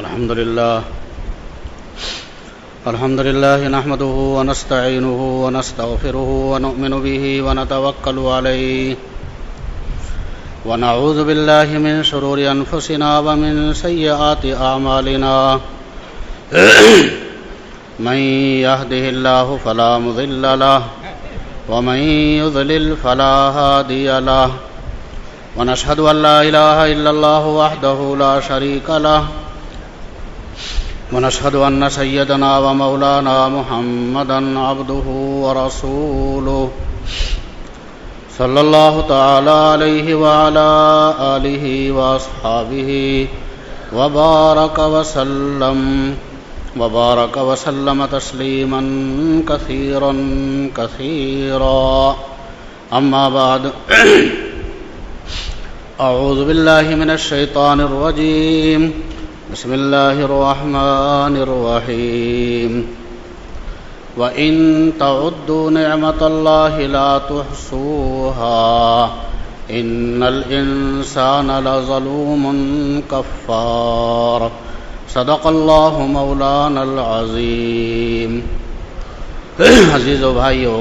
الحمد لله نحمده ونستعينه ونستغفره ونؤمن به ونتوكل عليه ونعوذ بالله من شرور أنفسنا ومن سيئات أعمالنا من يهده الله فلا مضل له ومن يضلل فلا هادي له ونشهد أن لا إله إلا الله وحده لا شريك له ونشهد أن سيدنا ومولانا محمدا عبده ورسوله صلى الله تعالى عليه وعلى آله وأصحابه وبارك وسلم تسليما كثيرا كثيرا أما بعد أعوذ بالله من الشيطان الرجيم بسم الله الرحمن الرحيم وَإِن تَعُدُّوا نِعْمَةَ اللَّهِ لَا تُحْصُوهَا إِنَّ الْإِنسَانَ لَظَلُومٌ كَفَّارٌ صدق اللہ مولانا العظیم۔ عزیز و بھائیو،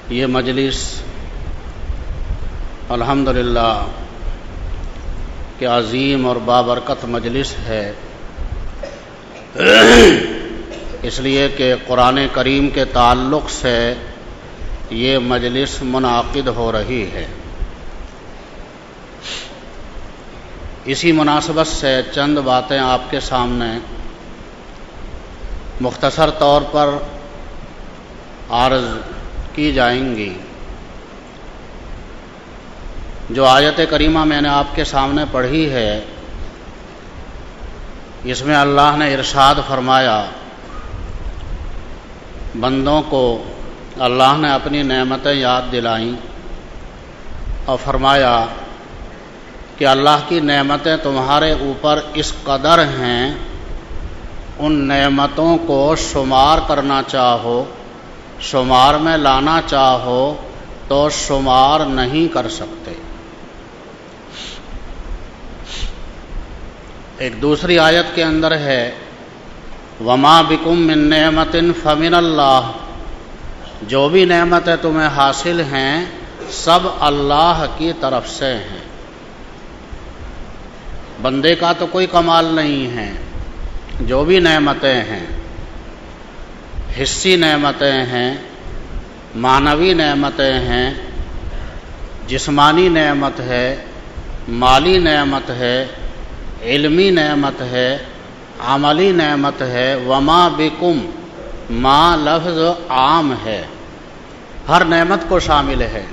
یہ مجلس الحمدللہ کہ عظیم اور بابرکت مجلس ہے، اس لیے کہ قرآن کریم کے تعلق سے یہ مجلس منعقد ہو رہی ہے۔ اسی مناسبت سے چند باتیں آپ کے سامنے مختصر طور پر عرض کی جائیں گی۔ جو آیت کریمہ میں نے آپ کے سامنے پڑھی ہے، اس میں اللہ نے ارشاد فرمایا، بندوں کو اللہ نے اپنی نعمتیں یاد دلائیں اور فرمایا کہ اللہ کی نعمتیں تمہارے اوپر اس قدر ہیں، ان نعمتوں کو شمار کرنا چاہو، شمار میں لانا چاہو تو شمار نہیں کر سکتے۔ ایک دوسری آیت کے اندر ہے، وَمَا بِكُم مِّن نِّعْمَةٍ فَمِنَ اللَّهِ، جو بھی نعمتیں تمہیں حاصل ہیں سب اللہ کی طرف سے ہیں۔ بندے کا تو کوئی کمال نہیں ہے، جو بھی نعمتیں ہیں، حسی نعمتیں ہیں، معنوی نعمتیں ہیں، جسمانی نعمت ہے، مالی نعمت ہے، علمی نعمت ہے، عملی نعمت ہے۔ وما بکم، ما لفظ عام ہے، ہر نعمت کو شامل ہے۔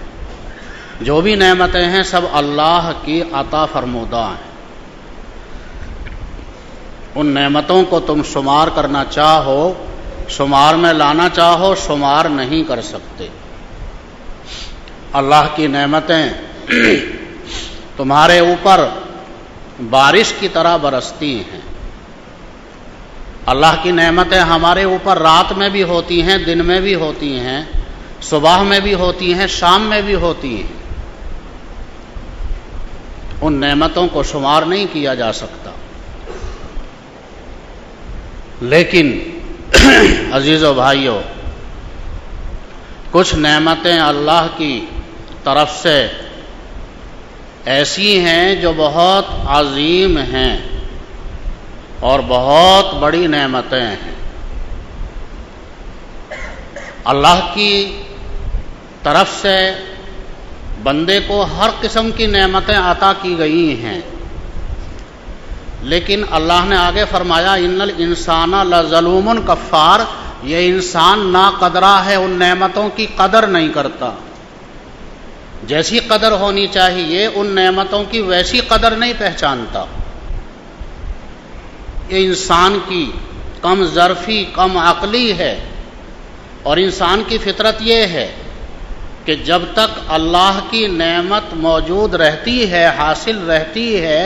جو بھی نعمتیں ہیں سب اللہ کی عطا فرمودہ ہیں۔ ان نعمتوں کو تم شمار کرنا چاہو، شمار میں لانا چاہو، شمار نہیں کر سکتے۔ اللہ کی نعمتیں تمہارے اوپر بارش کی طرح برستی ہیں۔ اللہ کی نعمتیں ہمارے اوپر رات میں بھی ہوتی ہیں، دن میں بھی ہوتی ہیں، صبح میں بھی ہوتی ہیں، شام میں بھی ہوتی ہیں۔ ان نعمتوں کو شمار نہیں کیا جا سکتا۔ لیکن عزیز و بھائیو، کچھ نعمتیں اللہ کی طرف سے ایسی ہیں جو بہت عظیم ہیں اور بہت بڑی نعمتیں ہیں۔ اللہ کی طرف سے بندے کو ہر قسم کی نعمتیں عطا کی گئی ہیں، لیکن اللہ نے آگے فرمایا، ان الانسان لظلوم کفار، یہ انسان ناقدرہ ہے، ان نعمتوں کی قدر نہیں کرتا۔ جیسی قدر ہونی چاہیے ان نعمتوں کی ویسی قدر نہیں پہچانتا۔ یہ انسان کی کم ظرفی، کم عقلی ہے، اور انسان کی فطرت یہ ہے کہ جب تک اللہ کی نعمت موجود رہتی ہے، حاصل رہتی ہے،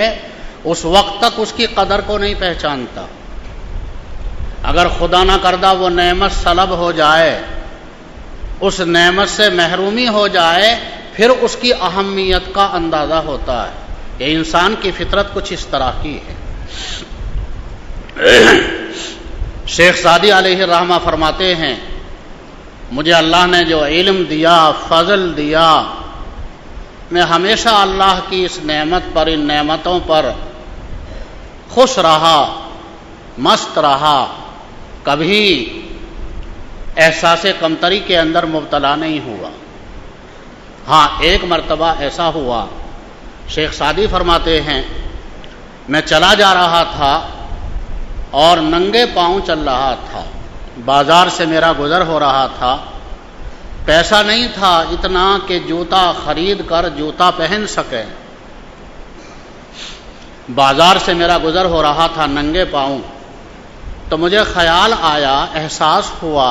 اس وقت تک اس کی قدر کو نہیں پہچانتا۔ اگر خدا نہ کردہ وہ نعمت سلب ہو جائے، اس نعمت سے محرومی ہو جائے، پھر اس کی اہمیت کا اندازہ ہوتا ہے کہ انسان کی فطرت کچھ اس طرح کی ہے۔ شیخ سعدی علیہ الرحمہ فرماتے ہیں مجھے اللہ نے جو علم دیا، فضل دیا، میں ہمیشہ اللہ کی اس نعمت پر، ان نعمتوں پر خوش رہا، مست رہا، کبھی احساس کمتری کے اندر مبتلا نہیں ہوا۔ ہاں ایک مرتبہ ایسا ہوا، شیخ سعدی فرماتے ہیں میں چلا جا رہا تھا اور ننگے پاؤں چل رہا تھا، بازار سے میرا گزر ہو رہا تھا، پیسہ نہیں تھا اتنا کہ جوتا خرید کر جوتا پہن سکے، بازار سے میرا گزر ہو رہا تھا ننگے پاؤں، تو مجھے خیال آیا، احساس ہوا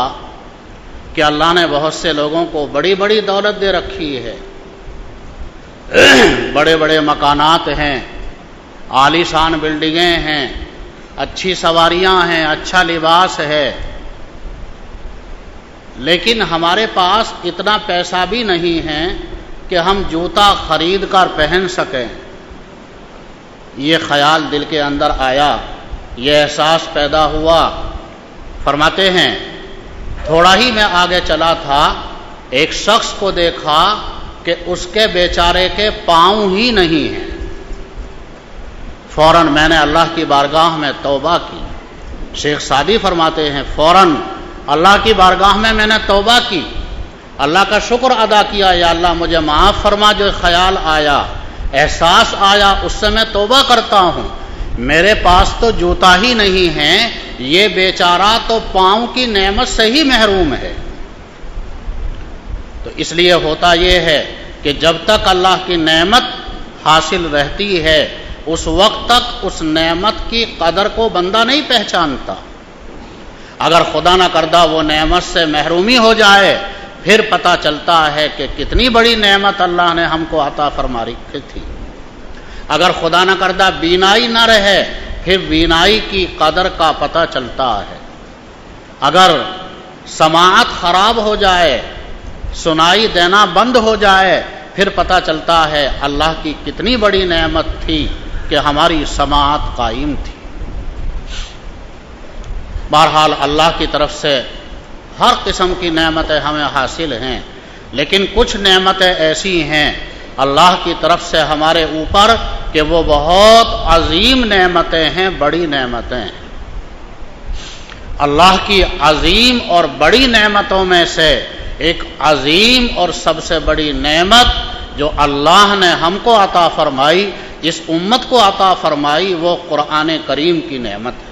کہ اللہ نے بہت سے لوگوں کو بڑی بڑی دولت دے رکھی ہے، بڑے بڑے مکانات ہیں، عالی شان بلڈنگیں ہیں، اچھی سواریاں ہیں، اچھا لباس ہے، لیکن ہمارے پاس اتنا پیسہ بھی نہیں ہے کہ ہم جوتا خرید کر پہن سکیں۔ یہ خیال دل کے اندر آیا، یہ احساس پیدا ہوا۔ فرماتے ہیں تھوڑا ہی میں آگے چلا تھا، ایک شخص کو دیکھا کہ اس کے بیچارے کے پاؤں ہی نہیں ہیں۔ فوراً میں نے اللہ کی بارگاہ میں توبہ کی۔ شیخ سعدی فرماتے ہیں فوراً اللہ کی بارگاہ میں نے توبہ کی، اللہ کا شکر ادا کیا، یا اللہ مجھے معاف فرما، جو خیال آیا، احساس آیا، اس سے میں توبہ کرتا ہوں۔ میرے پاس تو جوتا ہی نہیں ہے، یہ بیچارہ تو پاؤں کی نعمت سے ہی محروم ہے۔ تو اس لیے ہوتا یہ ہے کہ جب تک اللہ کی نعمت حاصل رہتی ہے اس وقت تک اس نعمت کی قدر کو بندہ نہیں پہچانتا۔ اگر خدا نہ کردہ وہ نعمت سے محرومی ہو جائے پھر پتہ چلتا ہے کہ کتنی بڑی نعمت اللہ نے ہم کو عطا فرما رکھی تھی۔ اگر خدا نہ کردہ بینائی نہ رہے پھر بینائی کی قدر کا پتہ چلتا ہے۔ اگر سماعت خراب ہو جائے، سنائی دینا بند ہو جائے، پھر پتہ چلتا ہے اللہ کی کتنی بڑی نعمت تھی کہ ہماری سماعت قائم تھی۔ بہرحال اللہ کی طرف سے ہر قسم کی نعمتیں ہمیں حاصل ہیں، لیکن کچھ نعمتیں ایسی ہیں اللہ کی طرف سے ہمارے اوپر کہ وہ بہت عظیم نعمتیں ہیں، بڑی نعمتیں ہیں۔ اللہ کی عظیم اور بڑی نعمتوں میں سے ایک عظیم اور سب سے بڑی نعمت جو اللہ نے ہم کو عطا فرمائی، اس امت کو عطا فرمائی، وہ قرآن کریم کی نعمت ہے۔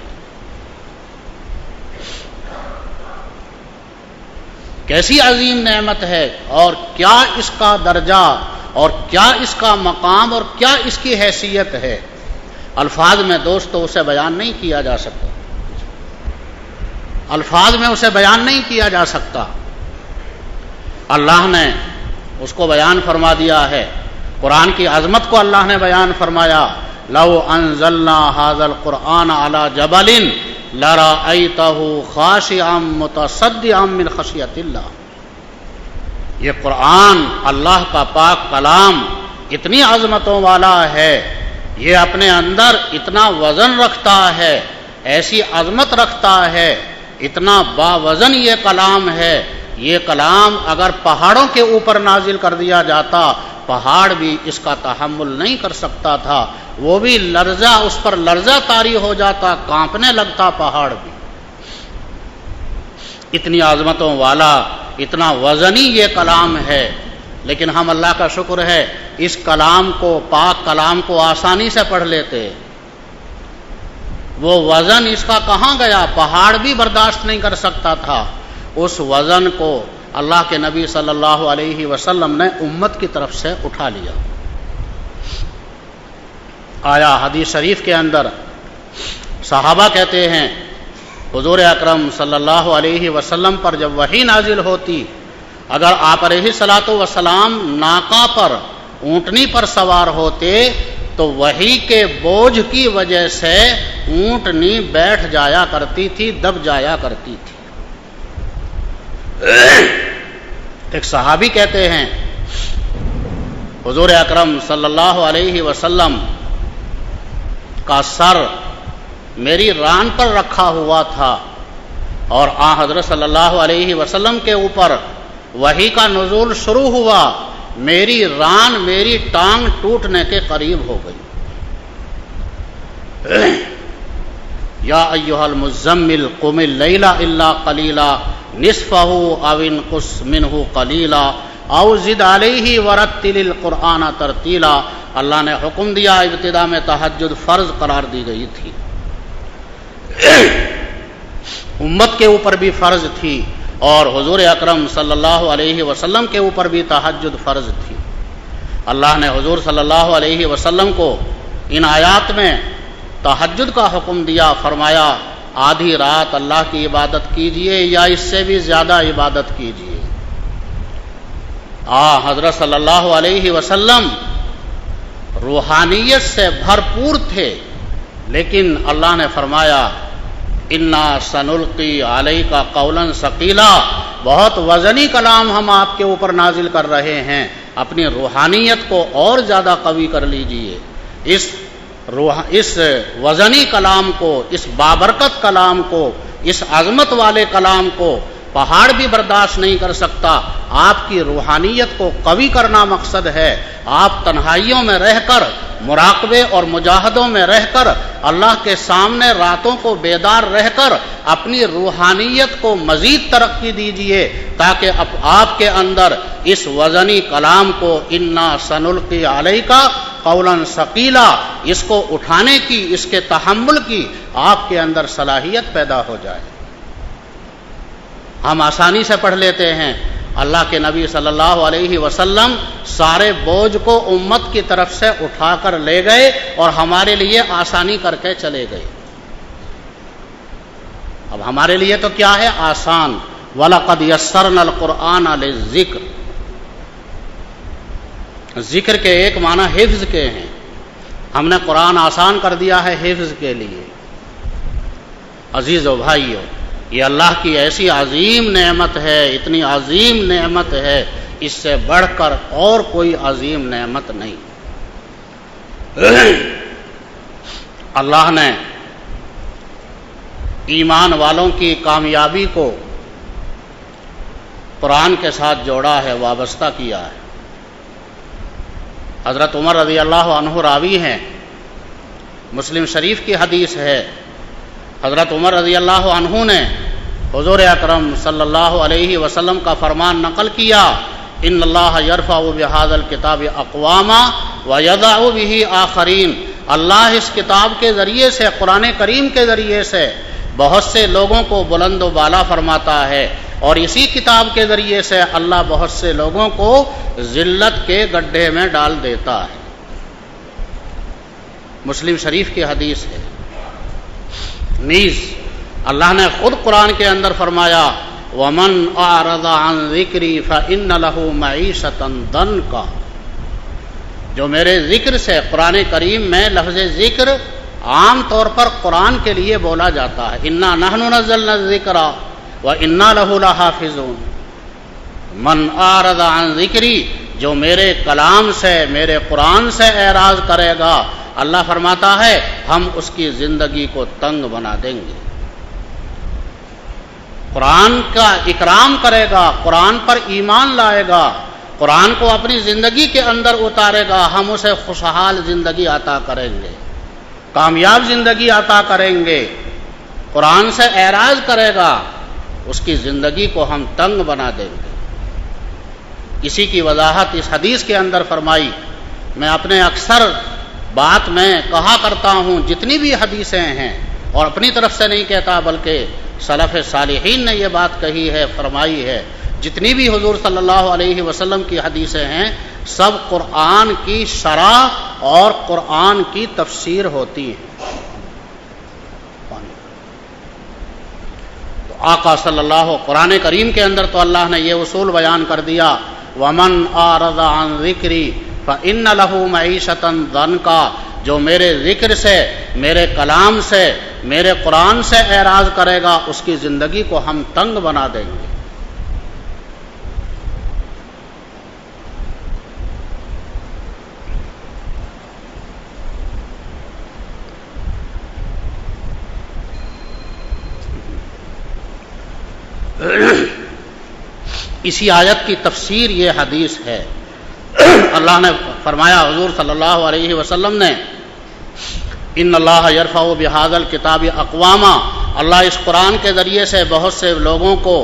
کیسی عظیم نعمت ہے، اور کیا اس کا درجہ، اور کیا اس کا مقام، اور کیا اس کی حیثیت ہے، الفاظ میں دوستو اسے بیان نہیں کیا جا سکتا، الفاظ میں اسے بیان نہیں کیا جا سکتا۔ اللہ نے اس کو بیان فرما دیا ہے، قرآن کی عظمت کو اللہ نے بیان فرمایا، لو انزلنا هذا القرآن على جبل لرأيته خاشعا متصدعا من خشیۃ اللہ۔ یہ قرآن اللہ کا پاک کلام اتنی عظمتوں والا ہے، یہ اپنے اندر اتنا وزن رکھتا ہے، ایسی عظمت رکھتا ہے، اتنا باوزن یہ کلام ہے، یہ کلام اگر پہاڑوں کے اوپر نازل کر دیا جاتا پہاڑ بھی اس کا تحمل نہیں کر سکتا تھا، وہ بھی لرزہ، اس پر لرزہ طاری ہو جاتا، کانپنے لگتا پہاڑ بھی۔ اتنی عظمتوں والا، اتنا وزنی یہ کلام ہے، لیکن ہم اللہ کا شکر ہے اس کلام کو، پاک کلام کو آسانی سے پڑھ لیتے۔ وہ وزن اس کا کہاں گیا، پہاڑ بھی برداشت نہیں کر سکتا تھا، اس وزن کو اللہ کے نبی صلی اللہ علیہ وسلم نے امت کی طرف سے اٹھا لیا۔ آیا حدیث شریف کے اندر صحابہ کہتے ہیں حضور اکرم صلی اللہ علیہ وسلم پر جب وحی نازل ہوتی، اگر آپ علیہ الصلاۃ والسلام ناقہ پر، اونٹنی پر سوار ہوتے تو وحی کے بوجھ کی وجہ سے اونٹنی بیٹھ جایا کرتی تھی، دب جایا کرتی تھی۔ ایک صحابی کہتے ہیں حضور اکرم صلی اللہ علیہ وسلم کا سر میری ران پر رکھا ہوا تھا اور آن حضرت صلی اللہ علیہ وسلم کے اوپر وحی کا نزول شروع ہوا، میری ران، میری ٹانگ ٹوٹنے کے قریب ہو گئی۔ یا ایھا المزمل قم اللیل الا قلیلا نصفہ او انقص منہ قلیلا او زد علیہ ورتل القرآن ترتیلا۔ اللہ نے حکم دیا، ابتدا میں تہجد فرض قرار دی گئی تھی، امت کے اوپر بھی فرض تھی اور حضور اکرم صلی اللہ علیہ وسلم کے اوپر بھی تہجد فرض تھی۔ اللہ نے حضور صلی اللہ علیہ وسلم کو ان آیات میں تہجد کا حکم دیا، فرمایا آدھی رات اللہ کی عبادت کیجئے یا اس سے بھی زیادہ عبادت کیجئے۔ حضرت صلی اللہ علیہ وسلم روحانیت سے بھرپور تھے، لیکن اللہ نے فرمایا انا سنلقی علیک قولا ثقیلا، بہت وزنی کلام ہم آپ کے اوپر نازل کر رہے ہیں، اپنی روحانیت کو اور زیادہ قوی کر لیجئے۔ اس وزنی کلام کو، اس بابرکت کلام کو، اس عظمت والے کلام کو پہاڑ بھی برداشت نہیں کر سکتا۔ آپ کی روحانیت کو قوی کرنا مقصد ہے۔ آپ تنہائیوں میں رہ کر، مراقبے اور مجاہدوں میں رہ کر، اللہ کے سامنے راتوں کو بیدار رہ کر اپنی روحانیت کو مزید ترقی دیجئے، تاکہ آپ کے اندر اس وزنی کلام کو انا سنلقی علیک قولا ثقیلا، اس کو اٹھانے کی، اس کے تحمل کی آپ کے اندر صلاحیت پیدا ہو جائے۔ ہم آسانی سے پڑھ لیتے ہیں، اللہ کے نبی صلی اللہ علیہ وسلم سارے بوجھ کو امت کی طرف سے اٹھا کر لے گئے اور ہمارے لیے آسانی کر کے چلے گئے۔ اب ہمارے لیے تو کیا ہے؟ آسان۔ وَلَقَدْ يَسَّرْنَا الْقُرْآنَ لِلذِّكْرِ، ذکر کے ایک معنی حفظ کے ہیں، ہم نے قرآن آسان کر دیا ہے حفظ کے لیے۔ عزیز و بھائیو، یہ اللہ کی ایسی عظیم نعمت ہے، اتنی عظیم نعمت ہے، اس سے بڑھ کر اور کوئی عظیم نعمت نہیں۔ اللہ نے ایمان والوں کی کامیابی کو قرآن کے ساتھ جوڑا ہے، وابستہ کیا ہے۔ حضرت عمر رضی اللہ عنہ راوی ہیں، مسلم شریف کی حدیث ہے، حضرت عمر رضی اللہ عنہ نے حضور اکرم صلی اللہ علیہ وسلم کا فرمان نقل کیا، ان اللہ یرفع بہذا الکتاب اقواما ویضع بہ آخرین۔ اللہ اس کتاب کے ذریعے سے، قرآن کریم کے ذریعے سے بہت سے لوگوں کو بلند و بالا فرماتا ہے، اور اسی کتاب کے ذریعے سے اللہ بہت سے لوگوں کو ذلت کے گڈھے میں ڈال دیتا ہے۔ مسلم شریف کی حدیث ہے۔ نیز اللہ نے خود قرآن کے اندر فرمایا وَمَنْ أَعْرَضَ عَنْ ذِكْرِي فَإِنَّ لَهُ مَعِيشَةً ضَنْكَ، جو میرے ذکر سے، قرآن کریم میں لفظ ذکر عام طور پر قرآن کے لیے بولا جاتا ہے، اِنَّا نَحْنُ نَزَّلْنَا الذِّكْرَ وَإِنَّا لَهُ لَحَافِظُونَ۔ مَنْ أَعْرَضَ عَنْ ذِكْرِي، جو میرے کلام سے، میرے قرآن سے اعراض کرے گا، اللہ فرماتا ہے ہم اس کی زندگی کو تنگ بنا دیں گے۔ قرآن کا اکرام کرے گا، قرآن پر ایمان لائے گا، قرآن کو اپنی زندگی کے اندر اتارے گا، ہم اسے خوشحال زندگی عطا کریں گے، کامیاب زندگی عطا کریں گے۔ قرآن سے اعراض کرے گا، اس کی زندگی کو ہم تنگ بنا دیں گے۔ اسی کی وضاحت اس حدیث کے اندر فرمائی۔ میں اپنے اکثر بات میں کہا کرتا ہوں، جتنی بھی حدیثیں ہیں، اور اپنی طرف سے نہیں کہتا بلکہ سلف صالحین نے یہ بات کہی ہے، فرمائی ہے، جتنی بھی حضور صلی اللہ علیہ وسلم کی حدیثیں ہیں، سب قرآن کی شرح اور قرآن کی تفسیر ہوتی ہیں۔ تو آقا صلی اللہ، قرآن کریم کے اندر تو اللہ نے یہ اصول بیان کر دیا، وَمَنْ أَعْرَضَ عَنْ ذِكْرِي فَإِنَّ لَهُ مَعِيشَةً ضَنْكَ، جو میرے ذکر سے، میرے کلام سے، میرے قرآن سے اعراض کرے گا، اس کی زندگی کو ہم تنگ بنا دیں گے۔ اسی آیت کی تفسیر یہ حدیث ہے۔ اللہ نے فرمایا، حضور صلی اللہ علیہ وسلم نے، ان اللہ یرفع بہذا الکتاب اقواما، اللہ اس قرآن کے ذریعے سے بہت سے لوگوں کو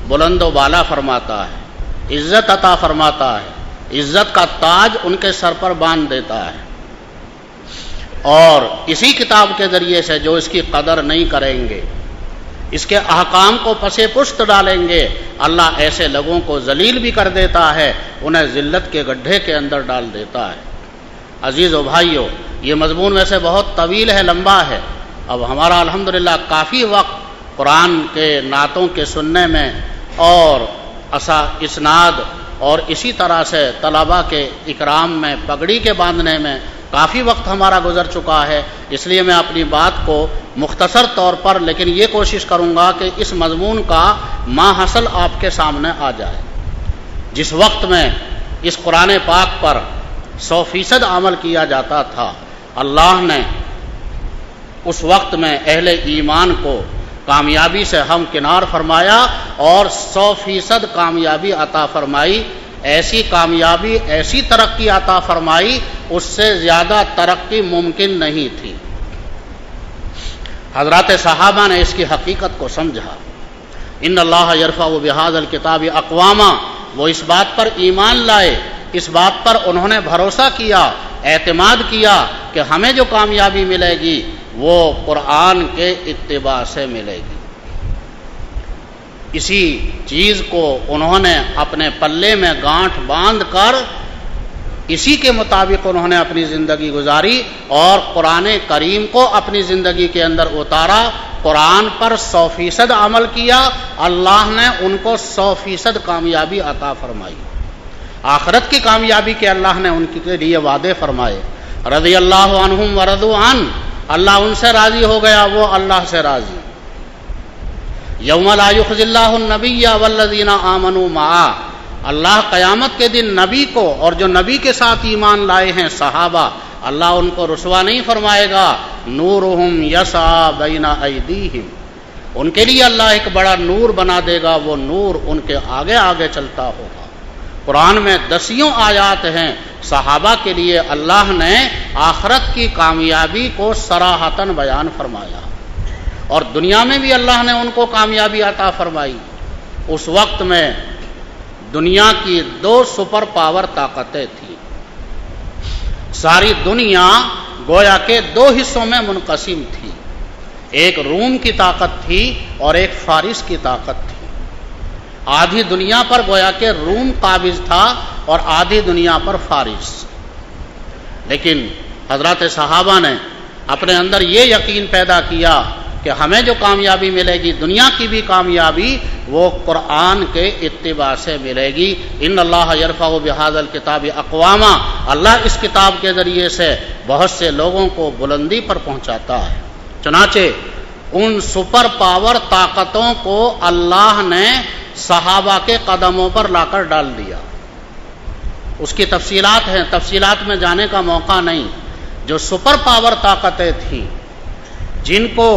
بلند و بالا فرماتا ہے، عزت عطا فرماتا ہے، عزت کا تاج ان کے سر پر باندھ دیتا ہے، اور اسی کتاب کے ذریعے سے جو اس کی قدر نہیں کریں گے، اس کے احکام کو پسے پشت ڈالیں گے، اللہ ایسے لوگوں کو ذلیل بھی کر دیتا ہے، انہیں ذلت کے گڈھے کے اندر ڈال دیتا ہے۔ عزیز و بھائیو، یہ مضمون ویسے بہت طویل ہے، لمبا ہے، اب ہمارا الحمدللہ کافی وقت قرآن کے نعتوں کے سننے میں اور اسناد اور اسی طرح سے طلباء کے اکرام میں، پگڑی کے باندھنے میں کافی وقت ہمارا گزر چکا ہے، اس لیے میں اپنی بات کو مختصر طور پر لیکن یہ کوشش کروں گا کہ اس مضمون کا ماحصل آپ کے سامنے آ جائے۔ جس وقت میں اس قرآن پاک پر 100% عمل کیا جاتا تھا، اللہ نے اس وقت میں اہل ایمان کو کامیابی سے ہمکنار فرمایا اور 100% کامیابی عطا فرمائی، ایسی کامیابی، ایسی ترقی عطا فرمائی، اس سے زیادہ ترقی ممکن نہیں تھی۔ حضرات صحابہ نے اس کی حقیقت کو سمجھا۔ ان اللہ یرفع بہذا الکتاب اقواما، وہ اس بات پر ایمان لائے، اس بات پر انہوں نے بھروسہ کیا، اعتماد کیا کہ ہمیں جو کامیابی ملے گی وہ قرآن کے اتباع سے ملے گی۔ اسی چیز کو انہوں نے اپنے پلے میں گانٹھ باندھ کر اسی کے مطابق انہوں نے اپنی زندگی گزاری اور قرآن کریم کو اپنی زندگی کے اندر اتارا، قرآن پر 100% عمل کیا، اللہ نے ان کو 100% کامیابی عطا فرمائی۔ آخرت کی کامیابی کے اللہ نے ان کے لیے وعدے فرمائے، رضی اللہ عنہم ورضوا عنہ، اللہ ان سے راضی ہو گیا، وہ اللہ سے راضی۔ یوم لا یخزی اللہ النبی والذین آمنوا معہ، اللہ قیامت کے دن نبی کو اور جو نبی کے ساتھ ایمان لائے ہیں صحابہ، اللہ ان کو رسوا نہیں فرمائے گا، نورہم یسعی بین ایدیہم، ان کے لیے اللہ ایک بڑا نور بنا دے گا، وہ نور ان کے آگے آگے چلتا ہوگا۔ قرآن میں 10 آیات ہیں، صحابہ کے لیے اللہ نے آخرت کی کامیابی کو صراحتاً بیان فرمایا، اور دنیا میں بھی اللہ نے ان کو کامیابی عطا فرمائی۔ اس وقت میں دنیا کی 2 سپر پاور طاقتیں تھیں، ساری دنیا گویا کے 2 حصوں میں منقسم تھی، ایک روم کی طاقت تھی اور ایک فارس کی طاقت تھی۔ آدھی دنیا پر گویا کہ روم قابض تھا اور آدھی دنیا پر فارس، لیکن حضرات صحابہ نے اپنے اندر یہ یقین پیدا کیا کہ ہمیں جو کامیابی ملے گی، دنیا کی بھی کامیابی، وہ قرآن کے اتباع سے ملے گی۔ ان اللہ یرفع بہذا الکتاب اقواما، اللہ اس کتاب کے ذریعے سے بہت سے لوگوں کو بلندی پر پہنچاتا ہے۔ چنانچہ ان سپر پاور طاقتوں کو اللہ نے صحابہ کے قدموں پر لا کر ڈال دیا۔ اس کی تفصیلات ہیں، تفصیلات میں جانے کا موقع نہیں۔ جو سپر پاور طاقتیں تھیں، جن کو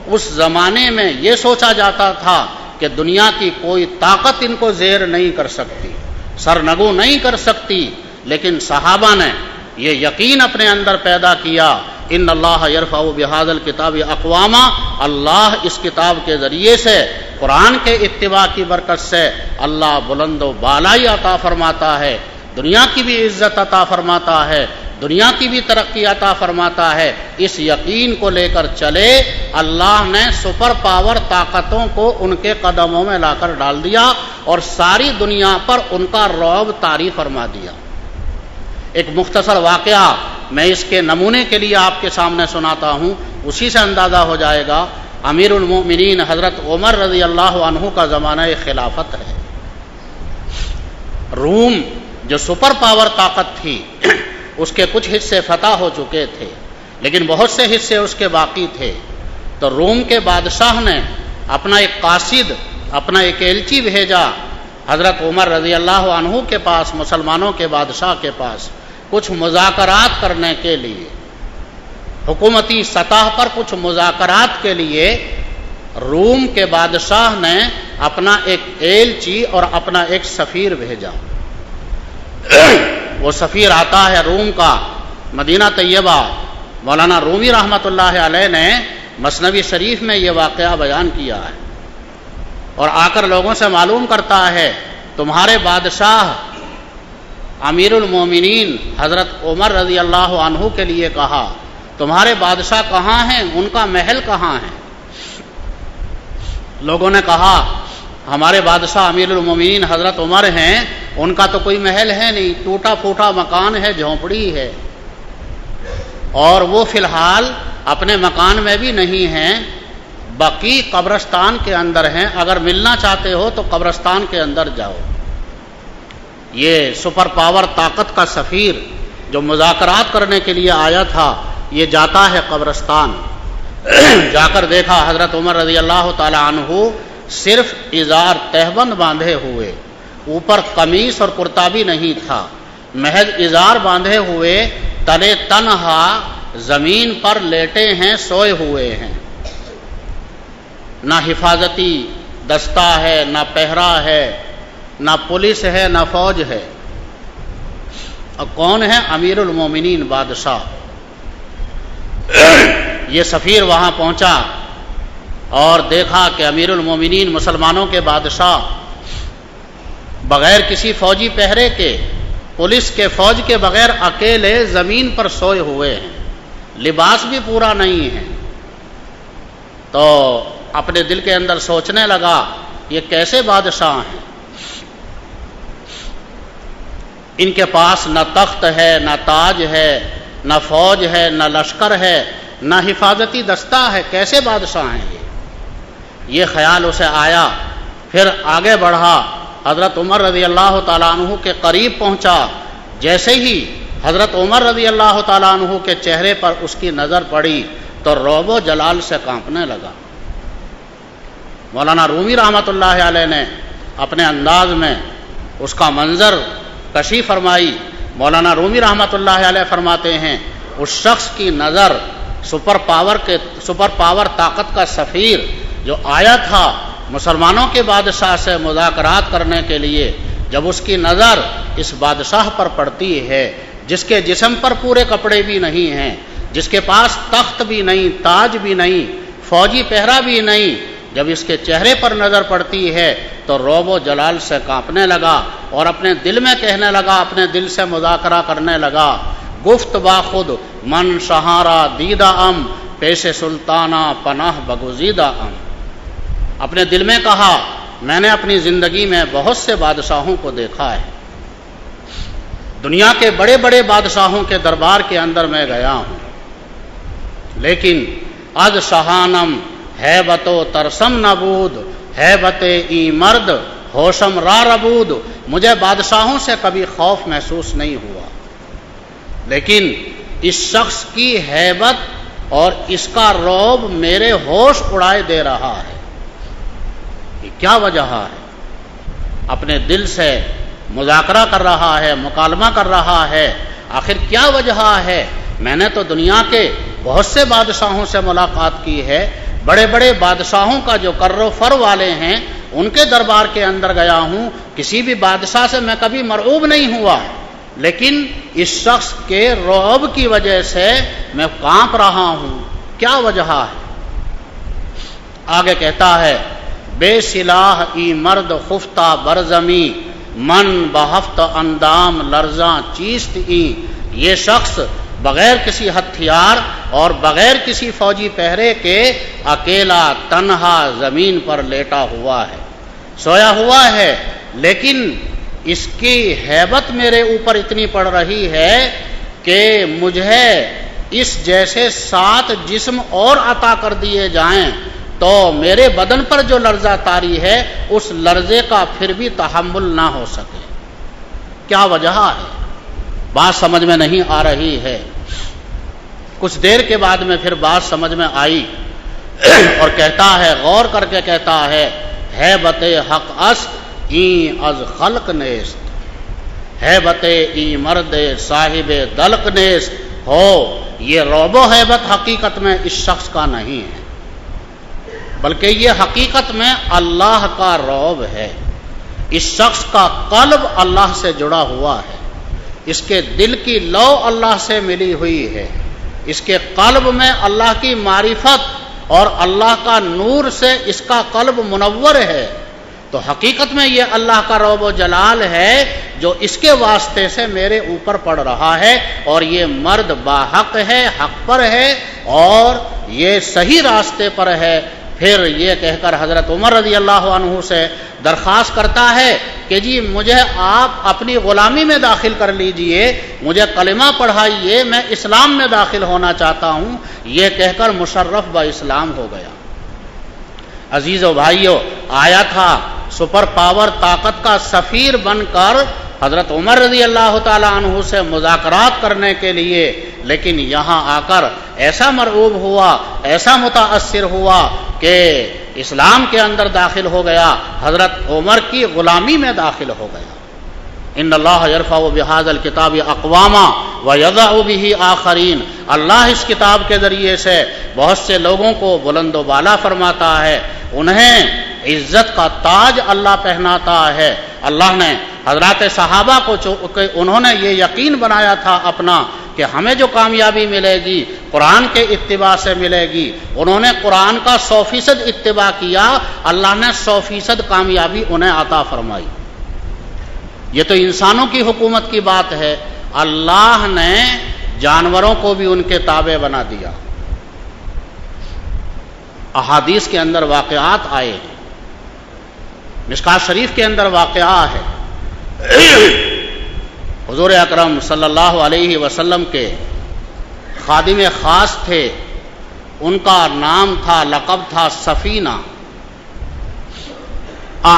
اس زمانے میں یہ سوچا جاتا تھا کہ دنیا کی کوئی طاقت ان کو زیر نہیں کر سکتی، سرنگو نہیں کر سکتی، لیکن صحابہ نے یہ یقین اپنے اندر پیدا کیا، ان اللہ یرفع بہذا الکتاب اقواما، اللہ اس کتاب کے ذریعے سے، قرآن کے اتباع کی برکت سے اللہ بلند و بالائی عطا فرماتا ہے، دنیا کی بھی عزت عطا فرماتا ہے، دنیا کی بھی ترقی عطا فرماتا ہے۔ اس یقین کو لے کر چلے، اللہ نے سپر پاور طاقتوں کو ان کے قدموں میں لا کر ڈال دیا اور ساری دنیا پر ان کا رعب طاری فرما دیا۔ ایک مختصر واقعہ میں اس کے نمونے کے لیے آپ کے سامنے سناتا ہوں، اسی سے اندازہ ہو جائے گا۔ امیر المؤمنین حضرت عمر رضی اللہ عنہ کا زمانہ خلافت ہے۔ روم جو سپر پاور طاقت تھی، اس کے کچھ حصے فتح ہو چکے تھے، لیکن بہت سے حصے اس کے باقی تھے۔ تو روم کے بادشاہ نے اپنا ایک قاصد، اپنا ایک ایلچی بھیجا حضرت عمر رضی اللہ عنہ کے پاس، مسلمانوں کے بادشاہ کے پاس، کچھ مذاکرات کرنے کے لیے، حکومتی سطح پر کچھ مذاکرات کے لیے روم کے بادشاہ نے اپنا ایک ایلچی اور اپنا ایک سفیر بھیجا. وہ سفیر آتا ہے روم کا مدینہ طیبہ. مولانا رومی رحمۃ اللہ علیہ نے مثنوی شریف میں یہ واقعہ بیان کیا ہے اور آ کر لوگوں سے معلوم کرتا ہے تمہارے بادشاہ امیر المومنین حضرت عمر رضی اللہ عنہ کے لیے کہا تمہارے بادشاہ کہاں ہیں، ان کا محل کہاں ہے؟ لوگوں نے کہا ہمارے بادشاہ امیر المومنین حضرت عمر ہیں، ان کا تو کوئی محل ہے نہیں، ٹوٹا پھوٹا مکان ہے، جھونپڑی ہے، اور وہ فی الحال اپنے مکان میں بھی نہیں ہیں، بقیع قبرستان کے اندر ہیں، اگر ملنا چاہتے ہو تو قبرستان کے اندر جاؤ. یہ سپر پاور طاقت کا سفیر جو مذاکرات کرنے کے لیے آیا تھا یہ جاتا ہے قبرستان. جا کر دیکھا حضرت عمر رضی اللہ تعالی عنہ صرف ازار تہبند باندھے ہوئے، اوپر قمیص اور کرتا بھی نہیں تھا، محض ازار باندھے ہوئے تلے تنہا زمین پر لیٹے ہیں، سوئے ہوئے ہیں. نہ حفاظتی دستہ ہے، نہ پہرا ہے، نہ پولیس ہے، نہ فوج ہے. اور کون ہے؟ امیر المومنین بادشاہ. یہ سفیر وہاں پہنچا اور دیکھا کہ امیر المومنین مسلمانوں کے بادشاہ بغیر کسی فوجی پہرے کے، پولیس کے، فوج کے بغیر اکیلے زمین پر سوئے ہوئے ہیں، لباس بھی پورا نہیں ہے. تو اپنے دل کے اندر سوچنے لگا یہ کیسے بادشاہ ہیں؟ ان کے پاس نہ تخت ہے، نہ تاج ہے، نہ فوج ہے، نہ لشکر ہے، نہ حفاظتی دستہ ہے، کیسے بادشاہ ہیں یہ خیال اسے آیا. پھر آگے بڑھا، حضرت عمر رضی اللہ تعالیٰ عنہ کے قریب پہنچا. جیسے ہی حضرت عمر رضی اللہ تعالیٰ عنہ کے چہرے پر اس کی نظر پڑی تو رعب و جلال سے کانپنے لگا. مولانا رومی رحمۃ اللہ علیہ نے اپنے انداز میں اس کا منظر کشی فرمائی. مولانا رومی رحمۃ اللہ علیہ فرماتے ہیں اس شخص کی نظر سپر پاور طاقت کا سفیر جو آیا تھا مسلمانوں کے بادشاہ سے مذاکرات کرنے کے لیے، جب اس کی نظر اس بادشاہ پر پڑتی ہے جس کے جسم پر پورے کپڑے بھی نہیں ہیں، جس کے پاس تخت بھی نہیں، تاج بھی نہیں، فوجی پہرا بھی نہیں، جب اس کے چہرے پر نظر پڑتی ہے تو رعب و جلال سے کانپنے لگا اور اپنے دل میں کہنے لگا، اپنے دل سے مذاکرہ کرنے لگا، گفت باخود من شہارا دیدہ ام پیش سلطانہ پناہ بگزیدہ ام. اپنے دل میں کہا میں نے اپنی زندگی میں بہت سے بادشاہوں کو دیکھا ہے، دنیا کے بڑے بڑے بادشاہوں کے دربار کے اندر میں گیا ہوں، لیکن از شہانم ہیبت و ترسم نبود ہیبت ای مرد ہوشم را ربود. مجھے بادشاہوں سے کبھی خوف محسوس نہیں ہوا، لیکن اس شخص کی ہیبت اور اس کا رعب میرے ہوش اڑائے دے رہا ہے. یہ کیا وجہ ہے؟ اپنے دل سے مذاکرہ کر رہا ہے، مکالمہ کر رہا ہے، آخر کیا وجہ ہے؟ میں نے تو دنیا کے بہت سے بادشاہوں سے ملاقات کی ہے، بڑے بڑے بادشاہوں کا جو کر و فر والے ہیں ان کے دربار کے اندر گیا ہوں، کسی بھی بادشاہ سے میں کبھی مرعوب نہیں ہوا، لیکن اس شخص کے رعب کی وجہ سے میں کانپ رہا ہوں. کیا وجہ ہے؟ آگے کہتا ہے بے سلاح ای مرد خفتہ برزمی من بہفت اندام لرزاں چیست ای. یہ شخص بغیر کسی ہتھیار اور بغیر کسی فوجی پہرے کے اکیلا تنہا زمین پر لیٹا ہوا ہے، سویا ہوا ہے، لیکن اس کی ہیبت میرے اوپر اتنی پڑ رہی ہے کہ مجھے اس جیسے 7 جسم اور عطا کر دیے جائیں تو میرے بدن پر جو لرزہ طاری ہے اس لرزے کا پھر بھی تحمل نہ ہو سکے. کیا وجہ ہے؟ بات سمجھ میں نہیں آ رہی ہے. کچھ دیر کے بعد میں پھر بات سمجھ میں آئی اور کہتا ہے، غور کر کے کہتا ہے ہیبت حق است این از خلق نیست ہیبت ای مرد صاحب دلق نیست. ہو یہ رعب و ہیبت حقیقت میں اس شخص کا نہیں ہے، بلکہ یہ حقیقت میں اللہ کا رعب ہے۔ اس شخص کا قلب اللہ سے جڑا ہوا ہے، اس کے دل کی لو اللہ سے ملی ہوئی ہے، اس کے قلب میں اللہ کی معرفت اور اللہ کا نور سے اس کا قلب منور ہے۔ تو حقیقت میں یہ اللہ کا رعب و جلال ہے جو اس کے واسطے سے میرے اوپر پڑ رہا ہے، اور یہ مرد باحق ہے، حق پر ہے اور یہ صحیح راستے پر ہے۔ پھر یہ کہہ کر حضرت عمر رضی اللہ عنہ سے درخواست کرتا ہے کہ جی مجھے آپ اپنی غلامی میں داخل کر لیجئے، مجھے کلمہ پڑھائیے، میں اسلام میں داخل ہونا چاہتا ہوں۔ یہ کہہ کر مشرف با اسلام ہو گیا۔ عزیز و بھائیو، آیا تھا سپر پاور طاقت کا سفیر بن کر حضرت عمر رضی اللہ تعالی عنہ سے مذاکرات کرنے کے لیے، لیکن یہاں آ کر ایسا مرعوب ہوا، ایسا متاثر ہوا کہ اسلام کے اندر داخل ہو گیا، حضرت عمر کی غلامی میں داخل ہو گیا۔ ان اللہ یرفع بہذا الکتاب اقواما ویضع بہ آخرین، اللہ اس کتاب کے ذریعے سے بہت سے لوگوں کو بلند و بالا فرماتا ہے، انہیں عزت کا تاج اللہ پہناتا ہے۔ اللہ نے حضرات صحابہ کو انہوں نے یہ یقین بنایا تھا اپنا کہ ہمیں جو کامیابی ملے گی قرآن کے اتباع سے ملے گی، انہوں نے قرآن کا 100% اتباع کیا، اللہ نے 100% کامیابی انہیں عطا فرمائی۔ یہ تو انسانوں کی حکومت کی بات ہے، اللہ نے جانوروں کو بھی ان کے تابع بنا دیا۔ احادیث کے اندر واقعات آئے ہیں، مشکات شریف کے اندر واقعہ ہے۔ حضور اکرم صلی اللہ علیہ وسلم کے خادم خاص تھے، ان کا نام تھا، لقب تھا سفینہ۔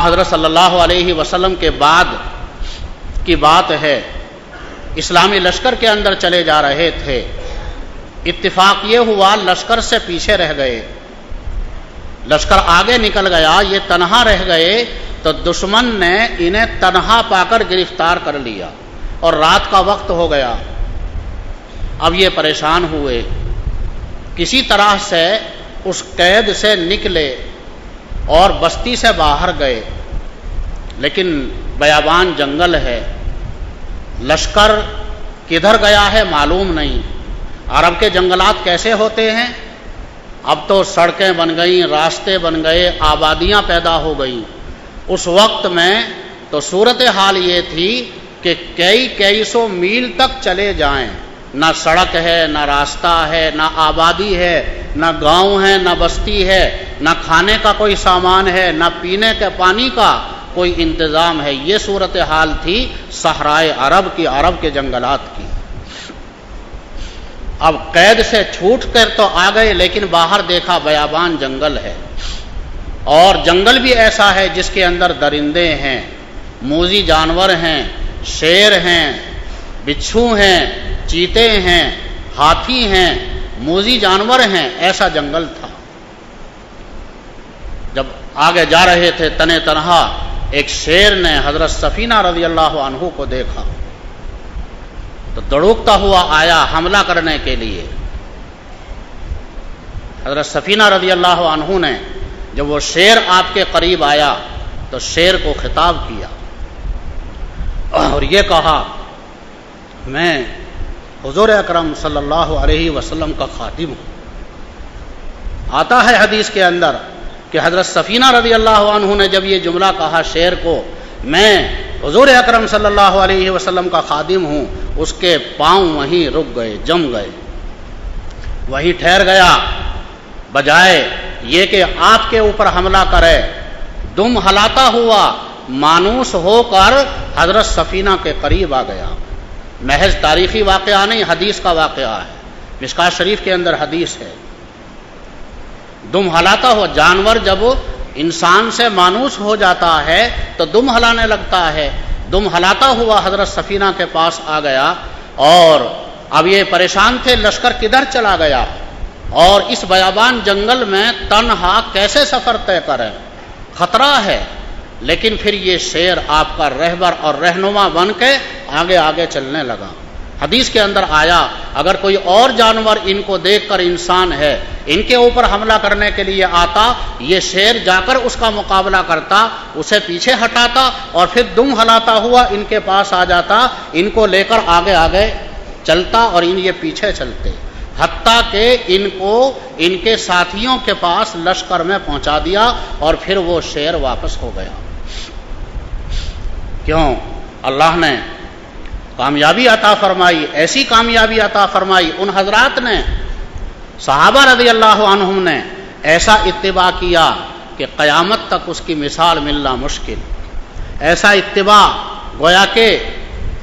حضرت صلی اللہ علیہ وسلم کے بعد کی بات ہے، اسلامی لشکر کے اندر چلے جا رہے تھے، اتفاق یہ ہوا لشکر سے پیچھے رہ گئے، لشکر آگے نکل گیا، یہ تنہا رہ گئے، تو دشمن نے انہیں تنہا پا کر گرفتار کر لیا، اور رات کا وقت ہو گیا۔ اب یہ پریشان ہوئے، کسی طرح سے اس قید سے نکلے اور بستی سے باہر گئے، لیکن بیابان جنگل ہے، لشکر کدھر گیا ہے معلوم نہیں۔ عرب کے جنگلات کیسے ہوتے ہیں؟ اب تو سڑکیں بن گئیں، راستے بن گئے، آبادیاں پیدا ہو گئیں۔ اس وقت میں تو صورتحال یہ تھی کہ کئی سو میل تک چلے جائیں، نہ سڑک ہے، نہ راستہ ہے، نہ آبادی ہے، نہ گاؤں ہے، نہ بستی ہے، نہ کھانے کا کوئی سامان ہے، نہ پینے کے پانی کا کوئی انتظام ہے۔ یہ صورتحال تھی صحرائے عرب کی، عرب کے جنگلات کی۔ اب قید سے چھوٹ کر تو آ گئے، لیکن باہر دیکھا بیابان جنگل ہے، اور جنگل بھی ایسا ہے جس کے اندر درندے ہیں، موذی جانور ہیں، شیر ہیں، بچھو ہیں، چیتے ہیں، ہاتھی ہیں، موذی جانور ہیں، ایسا جنگل تھا۔ جب آگے جا رہے تھے تنے تنہا، ایک شیر نے حضرت سفینہ رضی اللہ عنہ کو دیکھا تو دڑوکتا ہوا آیا حملہ کرنے کے لیے۔ حضرت سفینہ رضی اللہ عنہ نے جب وہ شیر آپ کے قریب آیا تو شیر کو خطاب کیا اور یہ کہا، میں حضور اکرم صلی اللہ علیہ وسلم کا خادم ہوں۔ آتا ہے حدیث کے اندر کہ حضرت سفینہ رضی اللہ عنہ نے جب یہ جملہ کہا شیر کو، میں حضور اکرم صلی اللہ علیہ وسلم کا خادم ہوں، اس کے پاؤں وہیں رک گئے، جم گئے، وہیں ٹھہر گیا، بجائے یہ کہ آپ کے اوپر حملہ کرے، دم ہلاتا ہوا مانوس ہو کر حضرت سفینہ کے قریب آ گیا۔ محض تاریخی واقعہ نہیں، حدیث کا واقعہ ہے، مشکات شریف کے اندر حدیث ہے۔ دم ہلاتا ہوا، جانور جب انسان سے مانوس ہو جاتا ہے تو دم ہلانے لگتا ہے، دم ہلاتا ہوا حضرت سفینہ کے پاس آ گیا، اور اب یہ پریشان تھے لشکر کدھر چلا گیا، اور اس بیابان جنگل میں تنہا کیسے سفر طے کریں، خطرہ ہے۔ لیکن پھر یہ شیر آپ کا رہبر اور رہنما بن کے آگے آگے چلنے لگا۔ حدیث کے اندر آیا اگر کوئی اور جانور ان کو دیکھ کر انسان ہے ان کے اوپر حملہ کرنے کے لیے آتا، یہ شیر جا کر اس کا مقابلہ کرتا، اسے پیچھے ہٹاتا اور پھر دم ہلاتا ہوا ان کے پاس آ جاتا، ان کو لے کر آگے آگے چلتا اور یہ پیچھے چلتے، حتیٰ کہ ان کو ان کے ساتھیوں کے پاس لشکر میں پہنچا دیا اور پھر وہ شیر واپس ہو گیا۔ کیوں؟ اللہ نے کامیابی عطا فرمائی، ایسی کامیابی عطا فرمائی، ان حضرات نے، صحابہ رضی اللہ عنہم نے ایسا اتباع کیا کہ قیامت تک اس کی مثال ملنا مشکل، ایسا اتباع گویا کہ